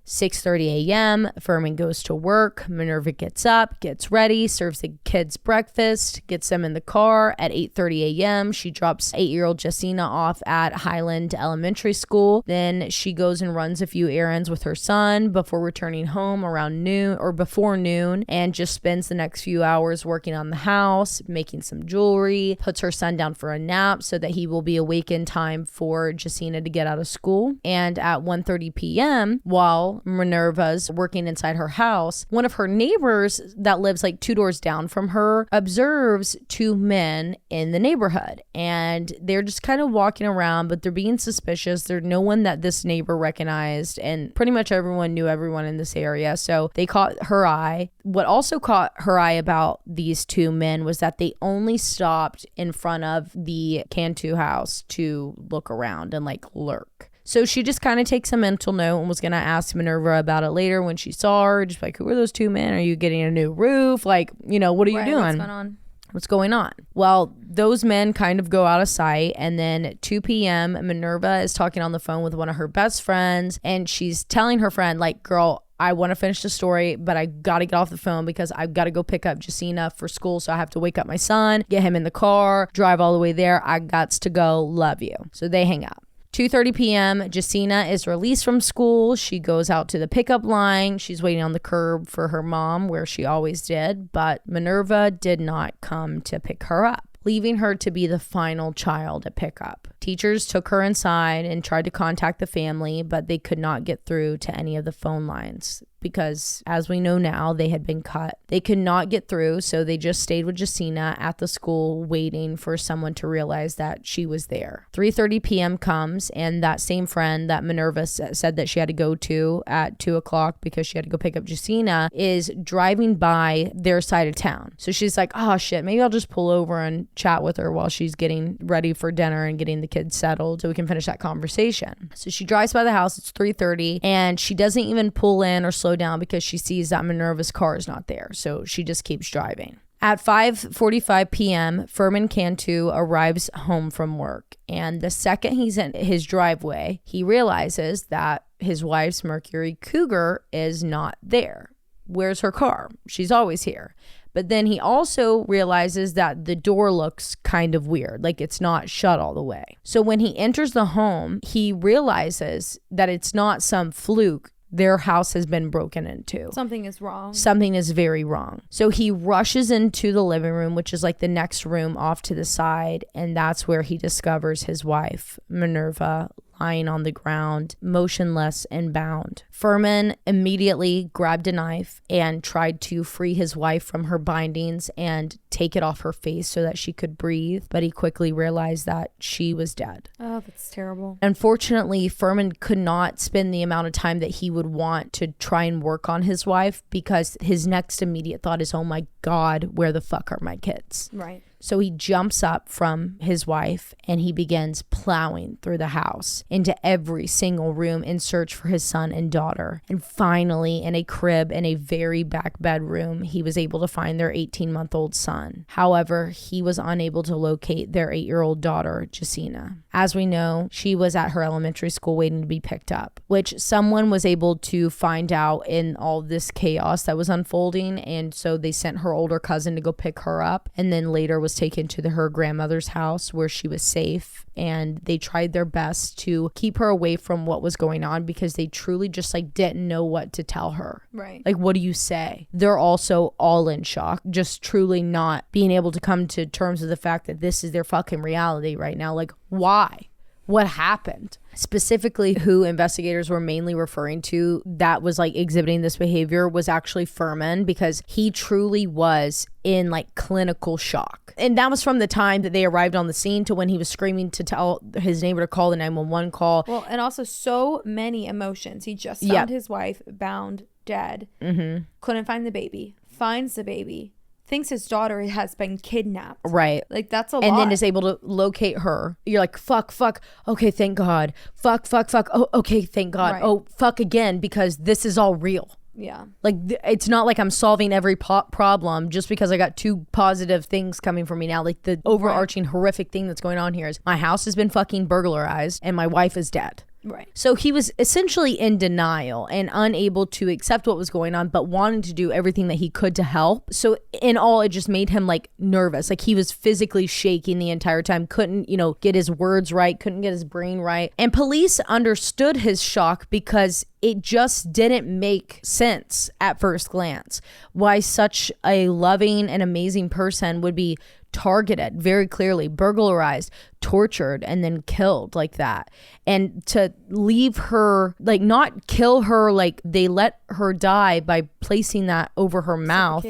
6:30 a.m., Furman goes to work. Minerva gets up, gets ready, serves the kids breakfast, gets them in the car. At 8:30 a.m., she drops 8-year-old Jacina off at Highland Elementary School. Then she goes and runs a few errands with her son before returning home around noon or before noon, and just spends the next few hours working on the house, making some jewelry, puts her son down for a nap so that he will be awake in time for Jacina to get out of school. And at 1:30 p.m., while Minerva's working inside her house, one of her neighbors that lives 2 doors down from her observes 2 men in the neighborhood, and they're just kind of walking around, but they're being suspicious. There's no one that this neighbor recognized, and pretty much everyone knew everyone in this area, so they caught her eye. What also caught her eye about these 2 men was that they only stopped in front of the Cantu house to look around and lurk. So she just kind of takes a mental note and was going to ask Minerva about it later when she saw her. Just who are those 2 men? Are you getting a new roof? What are you doing? What's going on? Well, those men kind of go out of sight, and then at 2 p.m., Minerva is talking on the phone with one of her best friends, and she's telling her friend, girl, I want to finish the story, but I got to get off the phone because I've got to go pick up Jacina for school. So I have to wake up my son, get him in the car, drive all the way there. I gots to go. Love you. So they hang up. 2:30 p.m., Jacina is released from school. She goes out to the pickup line. She's waiting on the curb for her mom, where she always did, but Minerva did not come to pick her up, leaving her to be the final child at pickup. Teachers took her inside and tried to contact the family, but they could not get through to any of the phone lines because, as we know now, they had been cut. They could not get through, so they just stayed with Jacina at the school waiting for someone to realize that she was there. 3:30 p.m. comes, and that same friend that Minerva said that she had to go to at 2 o'clock because she had to go pick up Jacina is driving by their side of town. So she's like, oh shit, maybe I'll just pull over and chat with her while she's getting ready for dinner and getting the kids settled so we can finish that conversation. So she drives by the house. It's 3:30, and she doesn't even pull in or slow down because she sees that Minerva's car is not there. So she just keeps driving. At 5:45 p.m., Firmin Cantu arrives home from work, and the second he's in his driveway, he realizes that his wife's Mercury Cougar is not there. Where's her car? She's always here. But then he also realizes that the door looks kind of weird, like it's not shut all the way. So when he enters the home, he realizes that it's not some fluke. Their house has been broken into. Something is wrong. Something is very wrong. So he rushes into the living room, which is like the next room off to the side. And that's where he discovers his wife, Minerva, lying on the ground, motionless and bound. Firmin immediately grabbed a knife and tried to free his wife from her bindings and take it off her face so that she could breathe, but he quickly realized that she was dead. Oh, that's terrible. Unfortunately, Firmin could not spend the amount of time that he would want to try and work on his wife because his next immediate thought is, oh my God, where the fuck are my kids? Right. So he jumps up from his wife and he begins plowing through the house into every single room in search for his son and daughter. And finally, in a crib in a very back bedroom, he was able to find their 18-month-old son. However, he was unable to locate their 8-year-old daughter, Jacina. As we know, she was at her elementary school waiting to be picked up, which someone was able to find out in all this chaos that was unfolding. And so they sent her older cousin to go pick her up, and then later was taken to her grandmother's house where she was safe, and they tried their best to keep her away from what was going on because they truly just like didn't know what to tell her. Right. Like, what do you say? They're also all in shock, just truly not being able to come to terms with the fact that this is their fucking reality right now. Like, why? What happened? Specifically, who investigators were mainly referring to that was like exhibiting this behavior was actually Firmin, because he truly was in like clinical shock. And that was from the time that they arrived on the scene to when he was screaming to tell his neighbor to call the 911 call. Well, and also so many emotions. He just found his wife bound, dead, couldn't find the baby, finds the baby, thinks his daughter has been kidnapped. Right. Like, that's a lot. And then is able to locate her. You're like, fuck. Okay, thank God. Fuck. Oh, okay, thank God. Right. Oh, fuck again, because this is all real. Yeah. Like, it's not like I'm solving every problem just because I got two positive things coming for me now. Like, the overarching horrific thing that's going on here is my house has been fucking burglarized and my wife is dead. Right. So he was essentially in denial and unable to accept what was going on, but wanting to do everything that he could to help. So in all, it just made him like nervous. Like, he was physically shaking the entire time, couldn't, get his words right, couldn't get his brain right. And police understood his shock because it just didn't make sense at first glance why such a loving and amazing person would be targeted, very clearly burglarized, tortured, and then killed like that. And to leave her, like, not kill her, like they let her die by placing that over her mouth,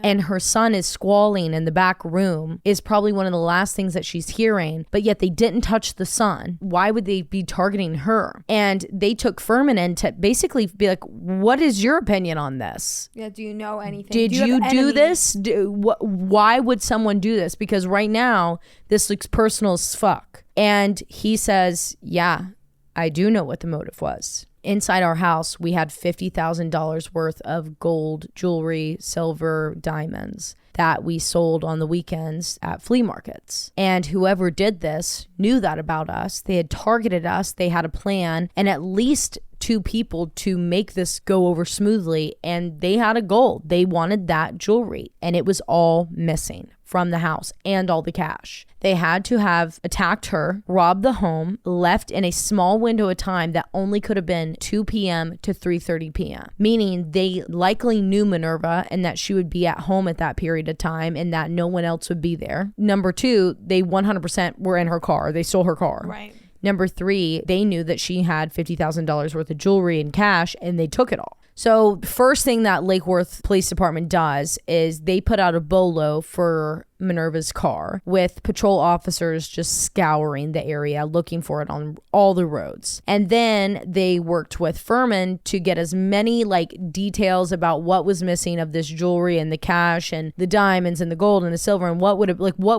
and her son is squalling in the back room is probably one of the last things that she's hearing, but yet they didn't touch the son. Why would they be targeting her? And they took Firmin in to basically be like, what is your opinion on this? Yeah, do you know anything? Did you do this? Why would someone do this? Because right now, this looks personal as fuck. And he says, yeah, I do know what the motive was. Inside our house, we had $50,000 worth of gold, jewelry, silver, diamonds that we sold on the weekends at flea markets. And whoever did this knew that about us. They had targeted us. They had a plan, and at least 2 people to make this go over smoothly. And they had a goal. They wanted that jewelry, and it was all missing from the house and all the cash. They had to have attacked her, robbed the home, left in a small window of time that only could have been 2 p.m. to 3:30 p.m., meaning they likely knew Minerva and that she would be at home at that period of time and that no one else would be there. Number 2, they 100% were in her car. They stole her car. Right. Number 3, they knew that she had $50,000 worth of jewelry and cash, and they took it all. So first thing that Lake Worth Police Department does is they put out a bolo for Minerva's car with patrol officers just scouring the area looking for it on all the roads. And then they worked with Furman to get as many like details about what was missing of this jewelry and the cash and the diamonds and the gold and the silver and what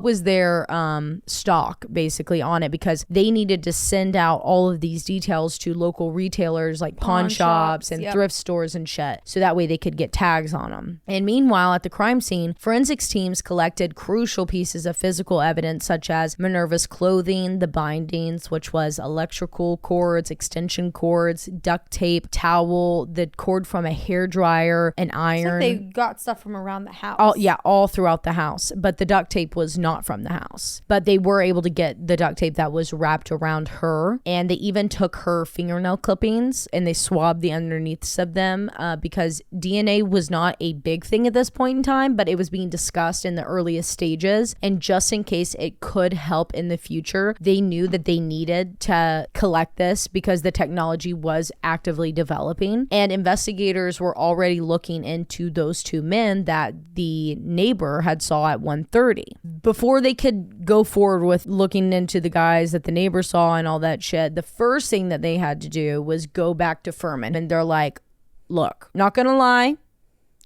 was their stock basically on it, because they needed to send out all of these details to local retailers like pawn shops and thrift stores and shit, so that way they could get tags on them. And meanwhile, at the crime scene, forensics teams collected crucial pieces of physical evidence such as Minerva's clothing, the bindings, which was electrical cords, extension cords, duct tape, towel, the cord from a hairdryer, an iron. It's like they got stuff from around the house. All throughout the house. But the duct tape was not from the house. But they were able to get the duct tape that was wrapped around her. And they even took her fingernail clippings and they swabbed the underneaths of them because DNA was not a big thing at this point in time, but it was being discussed in the earliest stages. And just in case it could help in the future, they knew that they needed to collect this because the technology was actively developing. And investigators were already looking into those 2 men that the neighbor had saw at 1:30. Before they could go forward with looking into the guys that the neighbor saw and all that shit, the first thing that they had to do was go back to Furman. And they're like, look, not gonna lie,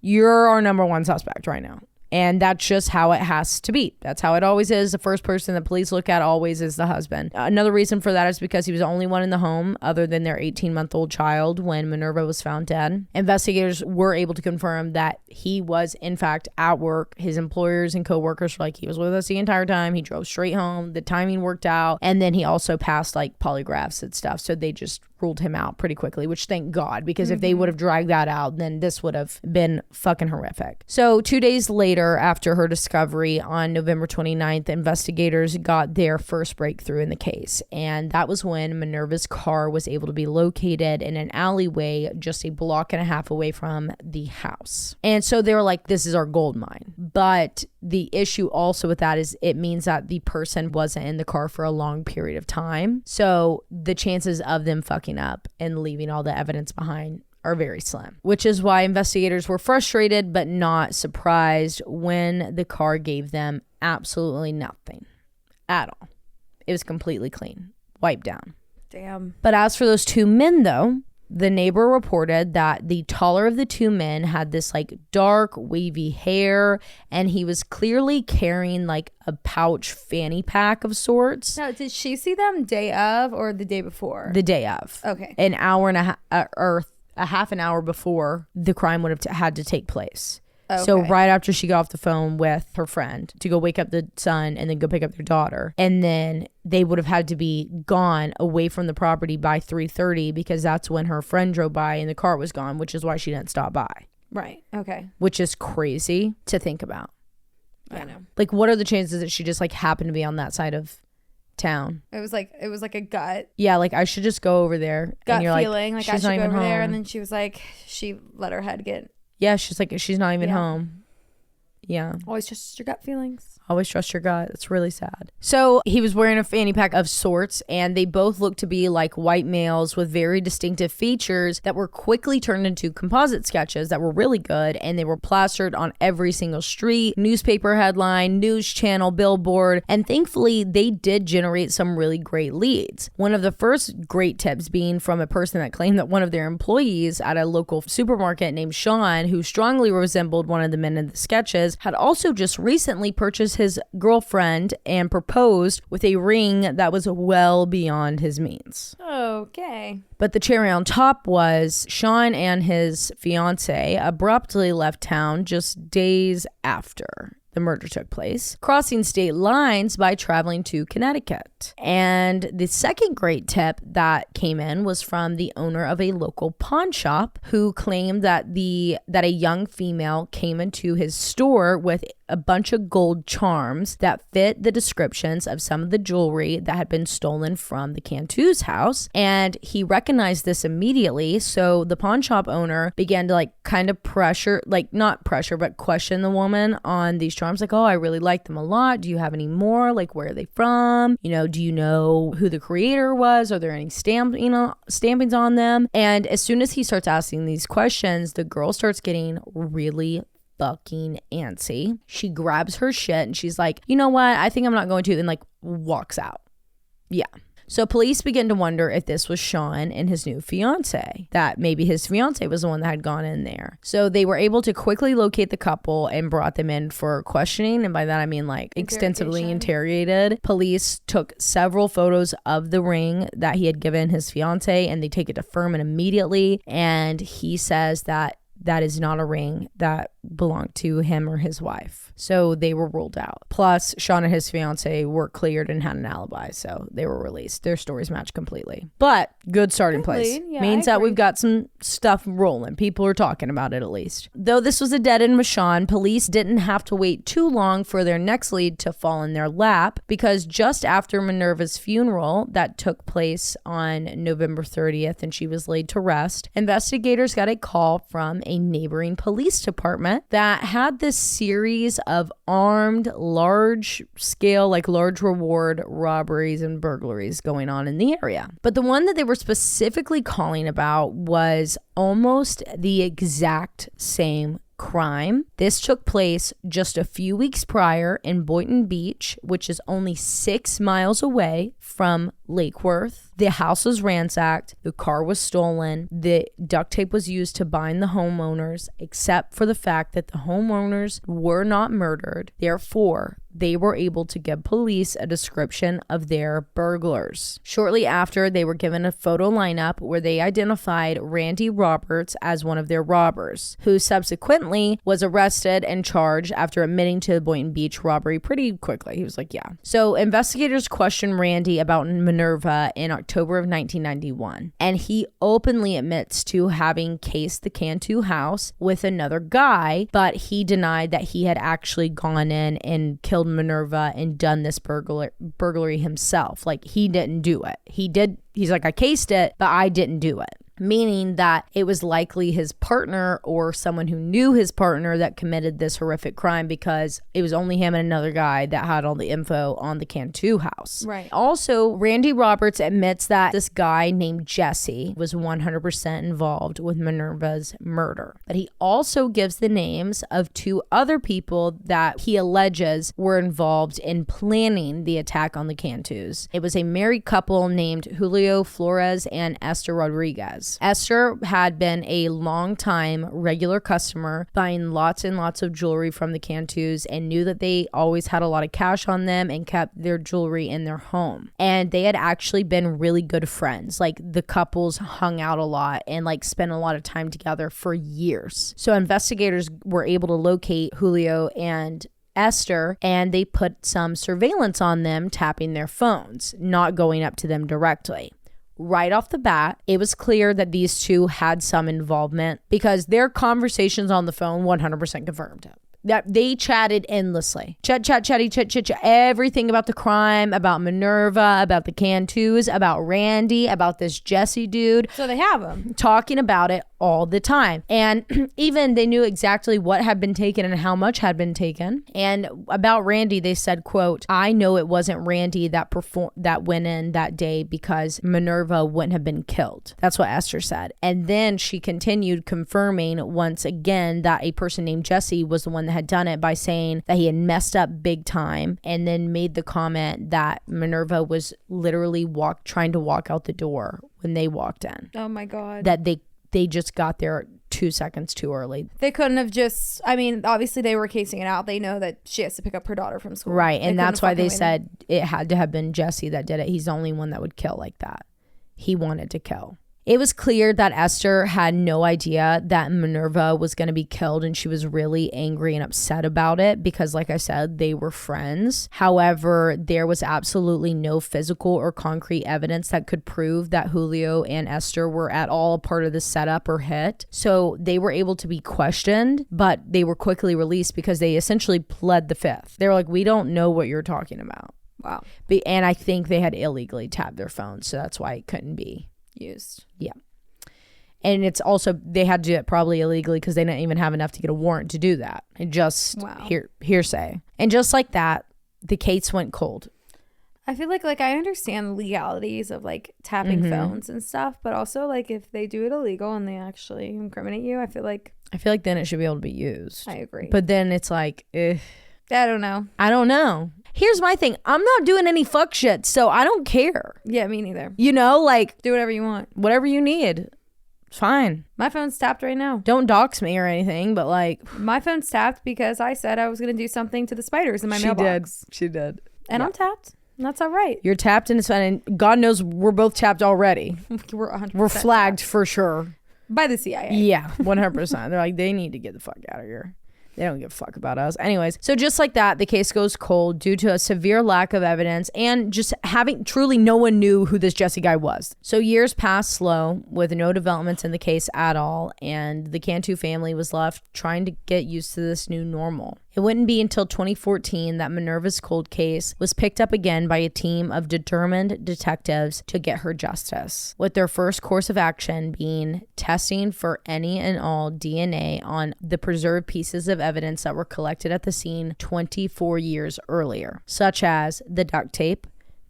you're our number 1 suspect right now. And that's just how it has to be. That's how it always is. The first person the police look at always is the husband. Another reason for that is because he was the only one in the home other than their 18-month-old child when Minerva was found dead. Investigators were able to confirm that he was, in fact, at work. His employers and coworkers were like, he was with us the entire time. He drove straight home. The timing worked out. And then he also passed like polygraphs and stuff. So they just ruled him out pretty quickly, which thank God, because if they would have dragged that out, then this would have been fucking horrific. So 2 days later, after her discovery on November 29th, investigators got their first breakthrough in the case. And that was when Minerva's car was able to be located in an alleyway just a block and a half away from the house. And so they were like, this is our gold mine. But the issue also with that is it means that the person wasn't in the car for a long period of time. So the chances of them fucking up and leaving all the evidence behind are very slim, which is why investigators were frustrated but not surprised when the car gave them absolutely nothing at all. It was completely clean, wiped down. Damn. But as for those 2 men though, the neighbor reported that the taller of the 2 men had this like dark wavy hair, and he was clearly carrying like a pouch fanny pack of sorts. Now, did she see them day of or the day before? The day of. Okay. An hour and a half, or a half an hour before the crime would have had to take place. Okay. So right after she got off the phone with her friend to go wake up the son and then go pick up their daughter. And then they would have had to be gone away from the property by 3:30 because that's when her friend drove by and the car was gone, which is why she didn't stop by. Right. Okay. Which is crazy to think about. Yeah. I know. Like, what are the chances that she just like happened to be on that side of town? It was like a gut. Yeah, like I should just go over there. Gut and you're feeling like I she's should not go even over there, home. and then she was like, she let her head get. Yeah, she's like, she's not even home. Yeah. Always trust your gut feelings. Always trust your gut. It's really sad. So he was wearing a fanny pack of sorts, and they both looked to be like white males with very distinctive features that were quickly turned into composite sketches that were really good, and they were plastered on every single street, newspaper headline, news channel, billboard, and thankfully they did generate some really great leads. One of the first great tips being from a person that claimed that one of their employees at a local supermarket named Sean, who strongly resembled one of the men in the sketches, had also just recently purchased his girlfriend and proposed with a ring that was well beyond his means. Okay. But the cherry on top was Sean and his fiance abruptly left town just days after the murder took place, crossing state lines by traveling to Connecticut. And the second great tip that came in was from the owner of a local pawn shop, who claimed that a young female came into his store with a bunch of gold charms that fit the descriptions of some of the jewelry that had been stolen from the Cantu's house. And he recognized this immediately. So the pawn shop owner began to like kind of pressure, like not pressure, but question the woman on these charms. Like, oh, I really like them a lot. Do you have any more? Like, where are they from? You know, do you know who the creator was? Are there any stampings on them? And as soon as he starts asking these questions, the girl starts getting really fucking antsy. She grabs her shit and she's like, you know what? I think I'm not going to, and like walks out. Yeah. So police begin to wonder if this was Sean and his new fiance, that maybe his fiance was the one that had gone in there. So they were able to quickly locate the couple and brought them in for questioning. And by that, I mean like extensively interrogated. Police took several photos of the ring that he had given his fiance and they take it to Furman immediately. And he says that that is not a ring that belonged to him or his wife. So they were ruled out. Plus, Sean and his fiance were cleared and had an alibi, so they were released. Their stories match completely. But good starting place. Yeah, means that we've got some stuff rolling. People are talking about it at least. Though this was a dead end with Sean, police didn't have to wait too long for their next lead to fall in their lap, because just after Minerva's funeral that took place on November 30th and she was laid to rest, investigators got a call from a neighboring police department that had this series of armed, large scale, like large reward robberies and burglaries going on in the area. But the one that they were specifically calling about was almost the exact same crime. This took place just a few weeks prior in Boynton Beach, which is only 6 miles away from Lake Worth. The house was ransacked, the car was stolen, the duct tape was used to bind the homeowners, except for the fact that the homeowners were not murdered. Therefore, they were able to give police a description of their burglars. Shortly after, they were given a photo lineup where they identified Randy Roberts as one of their robbers, who subsequently was arrested and charged after admitting to the Boynton Beach robbery pretty quickly. He was like, yeah. So investigators questioned Randy about Minerva in October of 1991, and he openly admits to having cased the Cantu house with another guy, but he denied that he had actually gone in and killed Minerva and done this burglary himself. Like, he didn't do it. He's like, I cased it, but I didn't do it. Meaning that it was likely his partner or someone who knew his partner that committed this horrific crime, because it was only him and another guy that had all the info on the Cantu house. Right. Also, Randy Roberts admits that this guy named Jesse was 100% involved with Minerva's murder. But he also gives the names of 2 other people that he alleges were involved in planning the attack on the Cantus. It was a married couple named Julio Flores and Esther Rodriguez. Esther had been a long-time regular customer, buying lots and lots of jewelry from the Cantus, and knew that they always had a lot of cash on them and kept their jewelry in their home. And they had actually been really good friends. Like, the couples hung out a lot and like spent a lot of time together for years. So investigators were able to locate Julio and Esther, and they put some surveillance on them, tapping their phones, not going up to them directly. Right off the bat, it was clear that these 2 had some involvement, because their conversations on the phone 100% confirmed it. That they chatted endlessly. Chat, everything about the crime, about Minerva, about the Cantus, about Randy, about this Jesse dude. So they have him talking about it all the time. And even they knew exactly what had been taken and how much had been taken. And about Randy, they said, quote, I know it wasn't Randy that went in that day, because Minerva wouldn't have been killed. That's what Esther said. And then she continued, confirming once again that a person named Jesse was the one that had done it, by saying that he had messed up big time, and then made the comment that Minerva was literally trying to walk out the door when they walked in. Oh my God. That they just got there 2 seconds too early. They couldn't have just, I mean, obviously they were casing it out. They know that she has to pick up her daughter from school. Right. And that's why they said it had to have been Jesse that did it. He's the only one that would kill like that. He wanted to kill. It was clear that Esther had no idea that Minerva was going to be killed, and she was really angry and upset about it because, like I said, they were friends. However, there was absolutely no physical or concrete evidence that could prove that Julio and Esther were at all a part of the setup or hit. So they were able to be questioned, but they were quickly released because they essentially pled the fifth. They were like, we don't know what you're talking about. Wow. And I think they had illegally tabbed their phones, so that's why it couldn't be used. Yeah. And it's also, they had to do it probably illegally because they didn't even have enough to get a warrant to do that. And just hearsay. And just like that, the case went cold. I feel like I understand the legalities of like tapping phones and stuff, but also like if they do it illegal and they actually incriminate you, I feel like then it should be able to be used. I agree. But then it's like, I don't know. Here's my thing. I'm not doing any fuck shit, so I don't care. Yeah, me neither. You know, like, do whatever you want. Whatever you need. It's fine. My phone's tapped right now. Don't dox me or anything, but like. My phone's tapped because I said I was going to do something to the spiders in my mailbox. She did. And I'm tapped. And that's all right. You're tapped and it's fine. And God knows we're both tapped already. We're 100% We're flagged tapped. For sure. By the CIA. Yeah, 100%. They're like, they need to get the fuck out of here. They don't give a fuck about us. Anyways, so just like that, the case goes cold due to a severe lack of evidence and just having truly no one knew who this Jesse guy was. So years passed slow with no developments in the case at all, and the Cantu family was left trying to get used to this new normal. It wouldn't be until 2014 that Minerva's cold case was picked up again by a team of determined detectives to get her justice, with their first course of action being testing for any and all DNA on the preserved pieces of evidence that were collected at the scene 24 years earlier, such as the duct tape,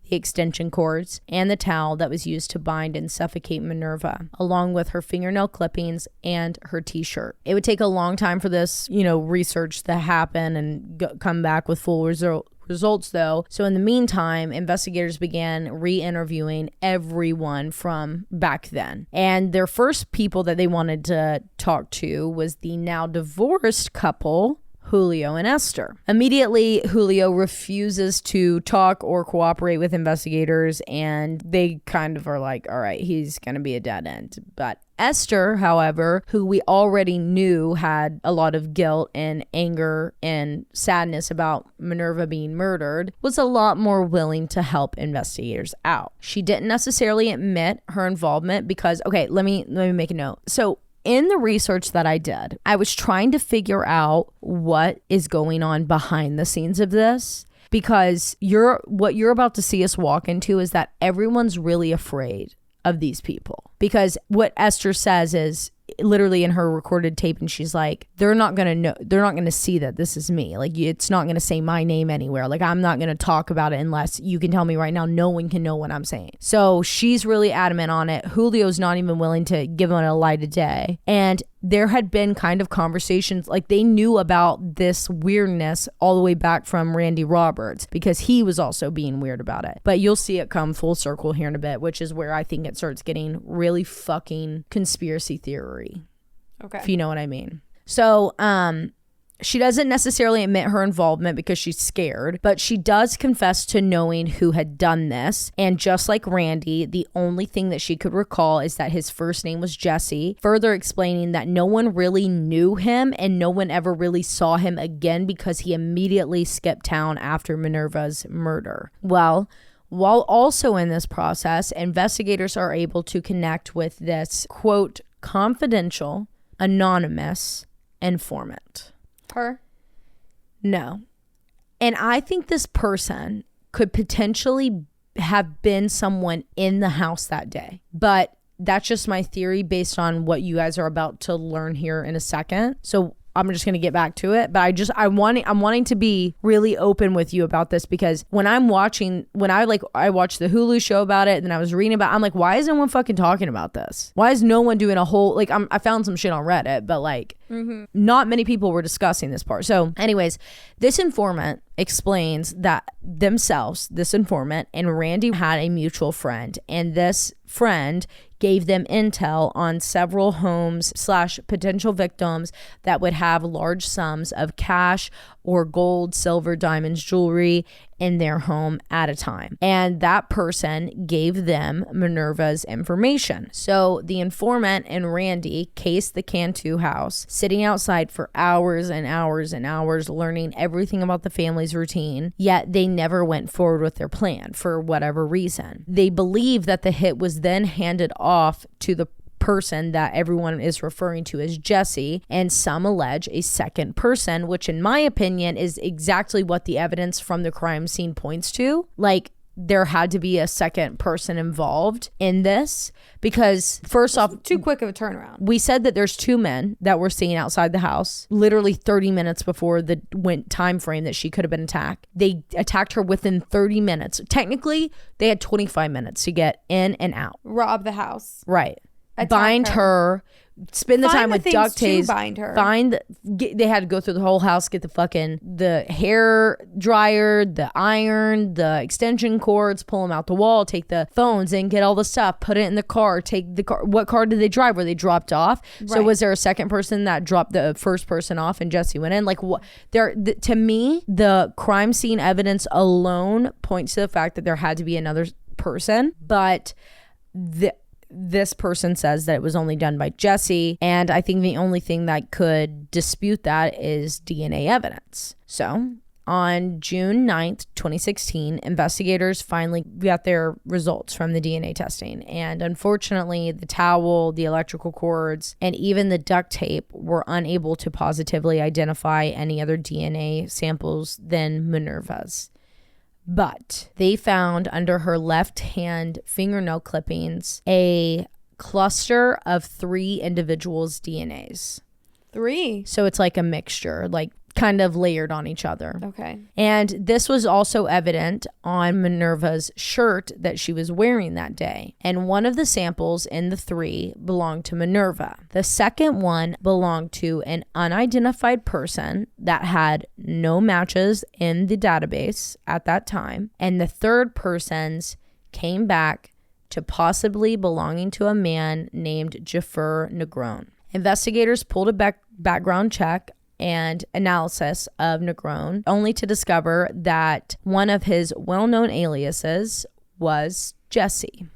the extension cords, and the towel that was used to bind and suffocate Minerva, along with her fingernail clippings and her t-shirt. It would take a long time for this, research to happen and come back with full results though. So in the meantime, investigators began re-interviewing everyone from back then. And their first people that they wanted to talk to was the now divorced couple, Julio and Esther. Immediately, Julio refuses to talk or cooperate with investigators, and they kind of are like, all right, he's going to be a dead end. But Esther, however, who we already knew had a lot of guilt and anger and sadness about Minerva being murdered, was a lot more willing to help investigators out. She didn't necessarily admit her involvement because, okay, let me make a note. So in the research that I did, I was trying to figure out what is going on behind the scenes of this, because what you're about to see us walk into is that everyone's really afraid of these people. Because what Esther says is literally in her recorded tape, and she's like, they're not going to see that this is me. Like, it's not going to say my name anywhere. Like, I'm not going to talk about it unless you can tell me right now no one can know what I'm saying. So she's really adamant on it. Julio's not even willing to give him a light of day. And there had been kind of conversations, like they knew about this weirdness all the way back from Randy Roberts, because he was also being weird about it. But you'll see it come full circle here in a bit, which is where I think it starts getting really fucking conspiracy theory. Okay. If you know what I mean. So, she doesn't necessarily admit her involvement because she's scared, but she does confess to knowing who had done this. And just like Randy, the only thing that she could recall is that his first name was Jesse, further explaining that no one really knew him and no one ever really saw him again because he immediately skipped town after Minerva's murder. Well, while also in this process, investigators are able to connect with this, quote, confidential, anonymous informant. Her? No. And I think this person could potentially have been someone in the house that day. But that's just my theory based on what you guys are about to learn here in a second. So I'm just going to get back to it. But I'm wanting to be really open with you about this, because when I watched the Hulu show about it and then I was reading about it, I'm like, why is no one fucking talking about this? Why is no one doing a whole, like, I found some shit on Reddit, but like not many people were discussing this part. So anyways, this informant explains that this informant and Randy had a mutual friend, and this friend gave them intel on several homes / potential victims that would have large sums of cash or gold, silver, diamonds, jewelry, in their home at a time. And that person gave them Minerva's information. So the informant and Randy cased the Cantu house, sitting outside for hours and hours and hours, learning everything about the family's routine, yet they never went forward with their plan for whatever reason. They believe that the hit was then handed off to the person that everyone is referring to as Jesse, and some allege a second person, which in my opinion is exactly what the evidence from the crime scene points to. Like, there had to be a second person involved in this, because first off, too quick of a turnaround. We said that there's two men that were seen outside the house literally 30 minutes before the time frame that she could have been attacked. They attacked her within 30 minutes. Technically, they had 25 minutes to get in and out. Rob the house. Right. Bind her, spend the time with duct tape. Bind her. They had to go through the whole house, get the hair dryer, the iron, the extension cords, pull them out the wall, take the phones and get all the stuff, put it in the car, take the car. What car did they drive? Were they dropped off? Right. So was there a second person that dropped the first person off and Jesse went in? Like, what? To me, the crime scene evidence alone points to the fact that there had to be another person, but this person says that it was only done by Jesse, and I think the only thing that could dispute that is DNA evidence. So on June 9th, 2016, investigators finally got their results from the DNA testing, and unfortunately the towel, the electrical cords, and even the duct tape were unable to positively identify any other DNA samples than Minerva's. But they found under her left hand fingernail clippings a cluster of 3 individuals' DNAs. 3? So it's like a mixture, like kind of layered on each other. Okay. And this was also evident on Minerva's shirt that she was wearing that day. And one of the samples in the 3 belonged to Minerva. The second one belonged to an unidentified person that had no matches in the database at that time. And the third person's came back to possibly belonging to a man named Jaffer Negron. Investigators pulled a background check and analysis of Negron, only to discover that one of his well-known aliases was Jesse.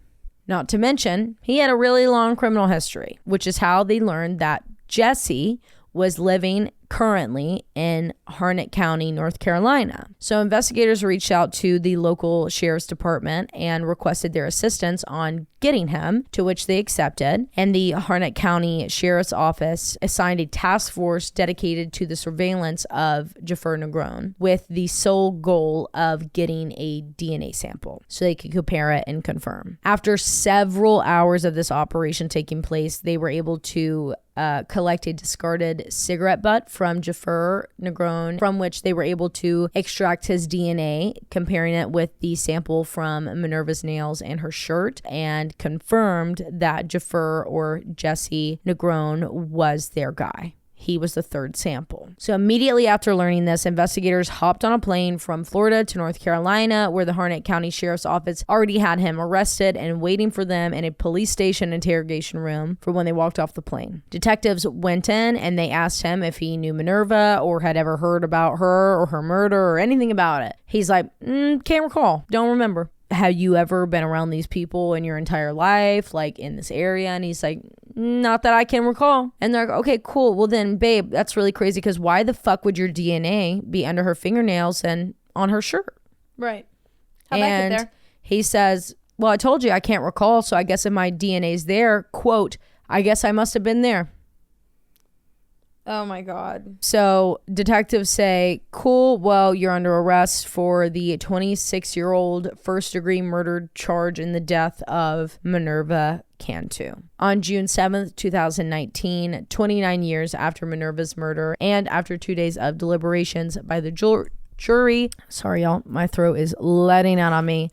Not to mention, he had a really long criminal history, which is how they learned that Jesse was living currently in Harnett County, North Carolina. So investigators reached out to the local sheriff's department and requested their assistance on getting him, to which they accepted. And the Harnett County Sheriff's Office assigned a task force dedicated to the surveillance of Jaffer Negron with the sole goal of getting a DNA sample so they could compare it and confirm. After several hours of this operation taking place, they were able to collect a discarded cigarette butt from Jaffer Negron, from which they were able to extract his DNA, comparing it with the sample from Minerva's nails and her shirt, and confirmed that Jaffer or Jesse Negron was their guy. He was the third sample. So immediately after learning this, investigators hopped on a plane from Florida to North Carolina, where the Harnett County Sheriff's Office already had him arrested and waiting for them in a police station interrogation room for when they walked off the plane. Detectives went in and they asked him if he knew Minerva or had ever heard about her or her murder or anything about it. He's like, can't recall, don't remember. Have you ever been around these people in your entire life, like in this area? And he's like, not that I can recall. And they're like, okay, cool. Well then, babe, that's really crazy, because why the fuck would your DNA be under her fingernails and on her shirt? Right. How'd that get there? He says, well, I told you I can't recall, so I guess if my DNA's there, quote, I guess I must have been there. Oh my God. So detectives say, cool, well, you're under arrest for the 26-year-old first-degree murder charge in the death of Minerva Cantu. On June 7th, 2019, 29 years after Minerva's murder and after 2 days of deliberations by the jury, sorry y'all, my throat is letting out on me.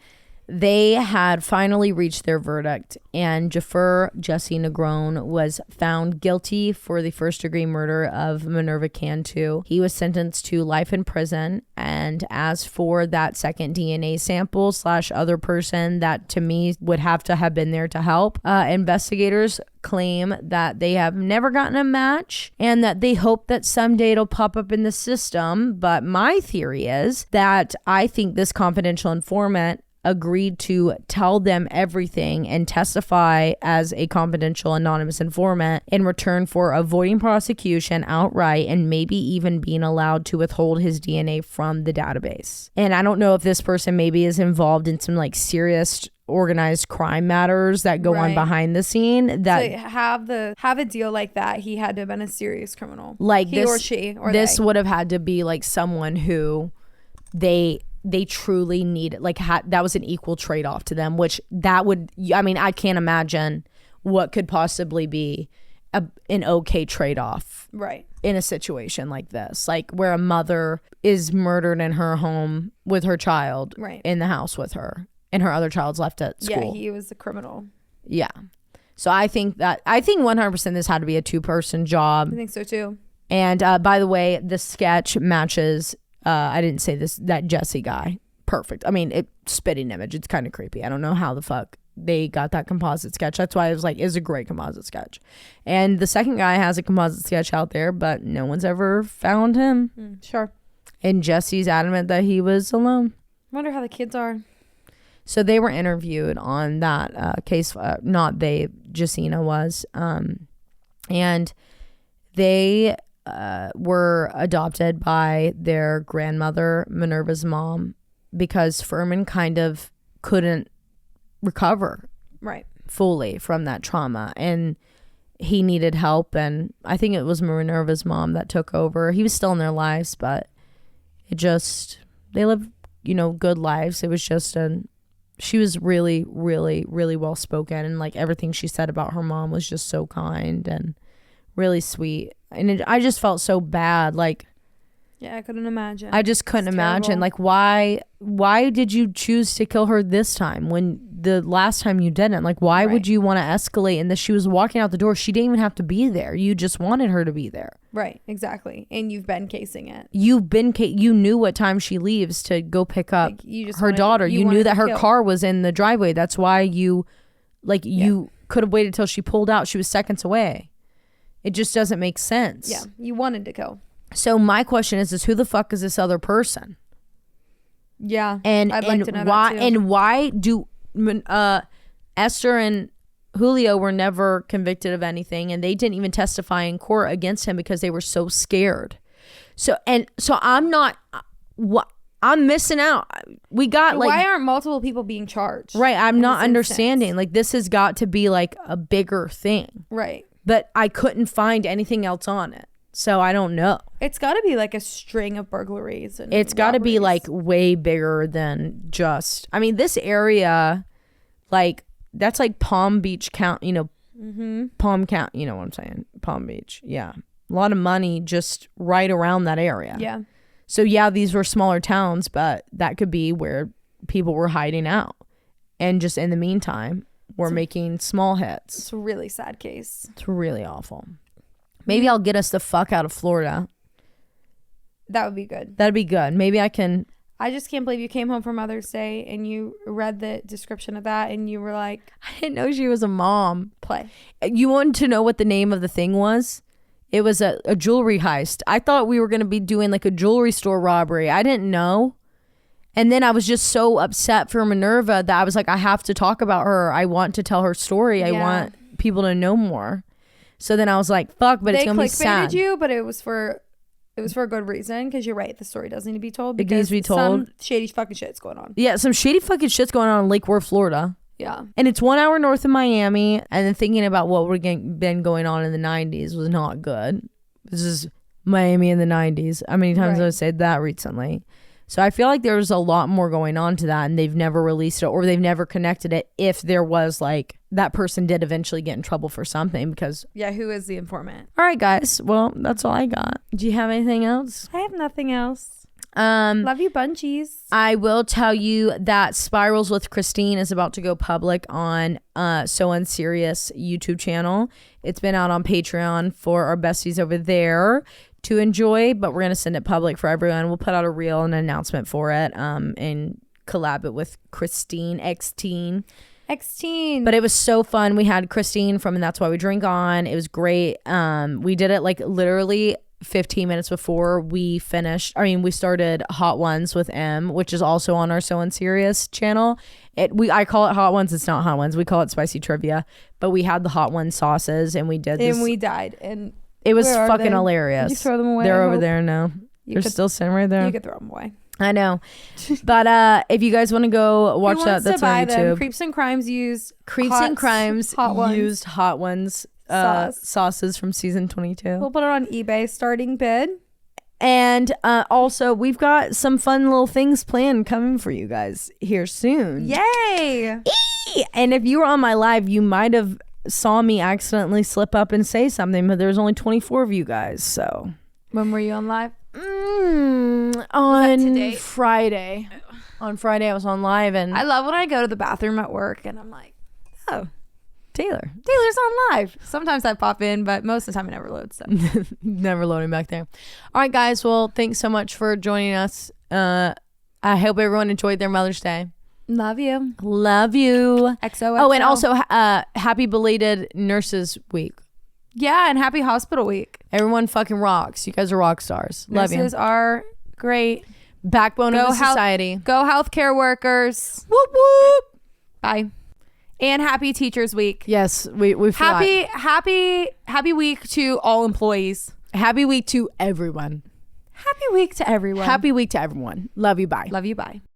they had finally reached their verdict, and Jaffer Jesse Negron was found guilty for the first-degree murder of Minerva Cantu. He was sentenced to life in prison, and as for that second DNA sample / other person that to me would have to have been there to help, investigators claim that they have never gotten a match and that they hope that someday it'll pop up in the system. But my theory is that I think this confidential informant agreed to tell them everything and testify as a confidential anonymous informant in return for avoiding prosecution outright and maybe even being allowed to withhold his DNA from the database. And I don't know if this person maybe is involved in some like serious organized crime matters that go on behind the scene. That to have a deal like that, he had to have been a serious criminal. Like he this, or she or this they. would have had to be like someone who they truly needed, like that was an equal trade-off to them, which that would, I mean, I can't imagine what could possibly be an okay trade-off in a situation like this, like where a mother is murdered in her home with her child in the house with her and her other child's left at school. Yeah, he was a criminal. Yeah. So I think 100% this had to be a 2-person job. I think so too. And by the way, the sketch matches I didn't say this, that Jesse guy. Perfect. I mean, spitting image. It's kind of creepy. I don't know how the fuck they got that composite sketch. That's why I was like, it's a great composite sketch. And the second guy has a composite sketch out there, but no one's ever found him. Sure. And Jesse's adamant that he was alone. Wonder how the kids are. So they were interviewed on that case. Not they, Jacina was. And they were adopted by their grandmother, Minerva's mom, because Furman kind of couldn't recover fully from that trauma, and he needed help. And I think it was Minerva's mom that took over. He was still in their lives, but they lived, good lives. It was just she was really, really, really well spoken, and like everything she said about her mom was just so kind and really sweet. And I just felt so bad. Like, yeah, I couldn't imagine. I just couldn't imagine. Like, why did you choose to kill her this time when the last time you didn't? Like, why would you want to escalate? And she was walking out the door. She didn't even have to be there. You just wanted her to be there. Right, exactly. And you've been casing it. You knew what time she leaves to go pick up her daughter. You knew that her car was in the driveway. That's why you could have waited till she pulled out. She was seconds away. It just doesn't make sense. Yeah, you wanted to kill. So my question is who the fuck is this other person? Yeah, and I'd like to know why that too. And why do Esther and Julio were never convicted of anything, and they didn't even testify in court against him because they were so scared. So I'm missing out. We got why aren't multiple people being charged? Right, I'm not understanding. Like, this has got to be like a bigger thing. Right. But I couldn't find anything else on it. So I don't know. It's got to be like a string of burglaries. And it's got to be like way bigger than just, I mean, this area, like, that's like Palm Beach County, Palm County, you know what I'm saying? Palm Beach. Yeah. A lot of money just right around that area. Yeah. So yeah, these were smaller towns, but that could be where people were hiding out. And just in the meantime, we're making small hits. It's a really sad case. It's really awful. Maybe I'll get us the fuck out of Florida. That would be good. That'd be good. Maybe I can. I just can't believe you came home for Mother's Day and you read the description of that and you were like, I didn't know she was a mom. Play. You wanted to know what the name of the thing was? It was a jewelry heist. I thought we were going to be doing like a jewelry store robbery. I didn't know. And then I was just so upset for Minerva that I was like, I have to talk about her. I want to tell her story. I want people to know more. So then I was like, fuck, but it's going to be sad. They clickbaited you, but it was for a good reason, because you're right. The story does need to be told. It needs to be told. Some shady fucking shit's going on. Yeah, some shady fucking shit's going on in Lake Worth, Florida. Yeah. And it's 1 hour north of Miami. And then thinking about what been going on in the 90s was not good. This is Miami in the 90s. How many times have I said that recently? So I feel like there's a lot more going on to that, and they've never released it, or they've never connected it if there was like that person did eventually get in trouble for something. Because who is the informant? All right, guys. Well, that's all I got. Do you have anything else? I have nothing else. Love you, bunchies. I will tell you that Spirals with Christine is about to go public on So Unserious YouTube channel. It's been out on Patreon for our besties over there to enjoy, but we're going to send it public for everyone. We'll put out a reel and an announcement for it and collab it with Christine X-Teen. X-Teen. But it was so fun. We had Christine from And That's Why We Drink on. It was great. We did it like literally 15 minutes before we started Hot Ones with M, which is also on our So Unserious channel. I call it Hot Ones. It's not Hot Ones. We call it Spicy Trivia. But we had the Hot One sauces and we did this. And we died. And it was fucking hilarious. Did you throw them away? They're over there now. They're still sitting right there. You could throw them away. I know. But if you guys want to go watch that, that's on YouTube. Them? Creeps and Crimes used Hot Ones sauces from season 22. We'll put it on eBay starting bid. And also we've got some fun little things planned coming for you guys here soon. Yay! And if you were on my live, you might have saw me accidentally slip up and say something, but there's only 24 of you guys. So when were you on live? On Friday. On Friday I was on live, and I love when I go to the bathroom at work and I'm like, oh, Taylor's on live. Sometimes I pop in, but most of the time it never loads. So. Never loading back there. All right, guys. Well, thanks so much for joining us. I hope everyone enjoyed their Mother's Day. Love you. Love you. XOXO. Oh, and also happy belated Nurses Week. Yeah, and happy Hospital Week. Everyone fucking rocks. You guys are rock stars. Love you. Nurses are great. Backbone of the society. Go healthcare workers. Whoop whoop. Bye. And happy Teachers Week. Yes, we happy week to all employees. Happy week to everyone. Happy week to everyone. Happy week to everyone. Love you. Bye. Love you. Bye.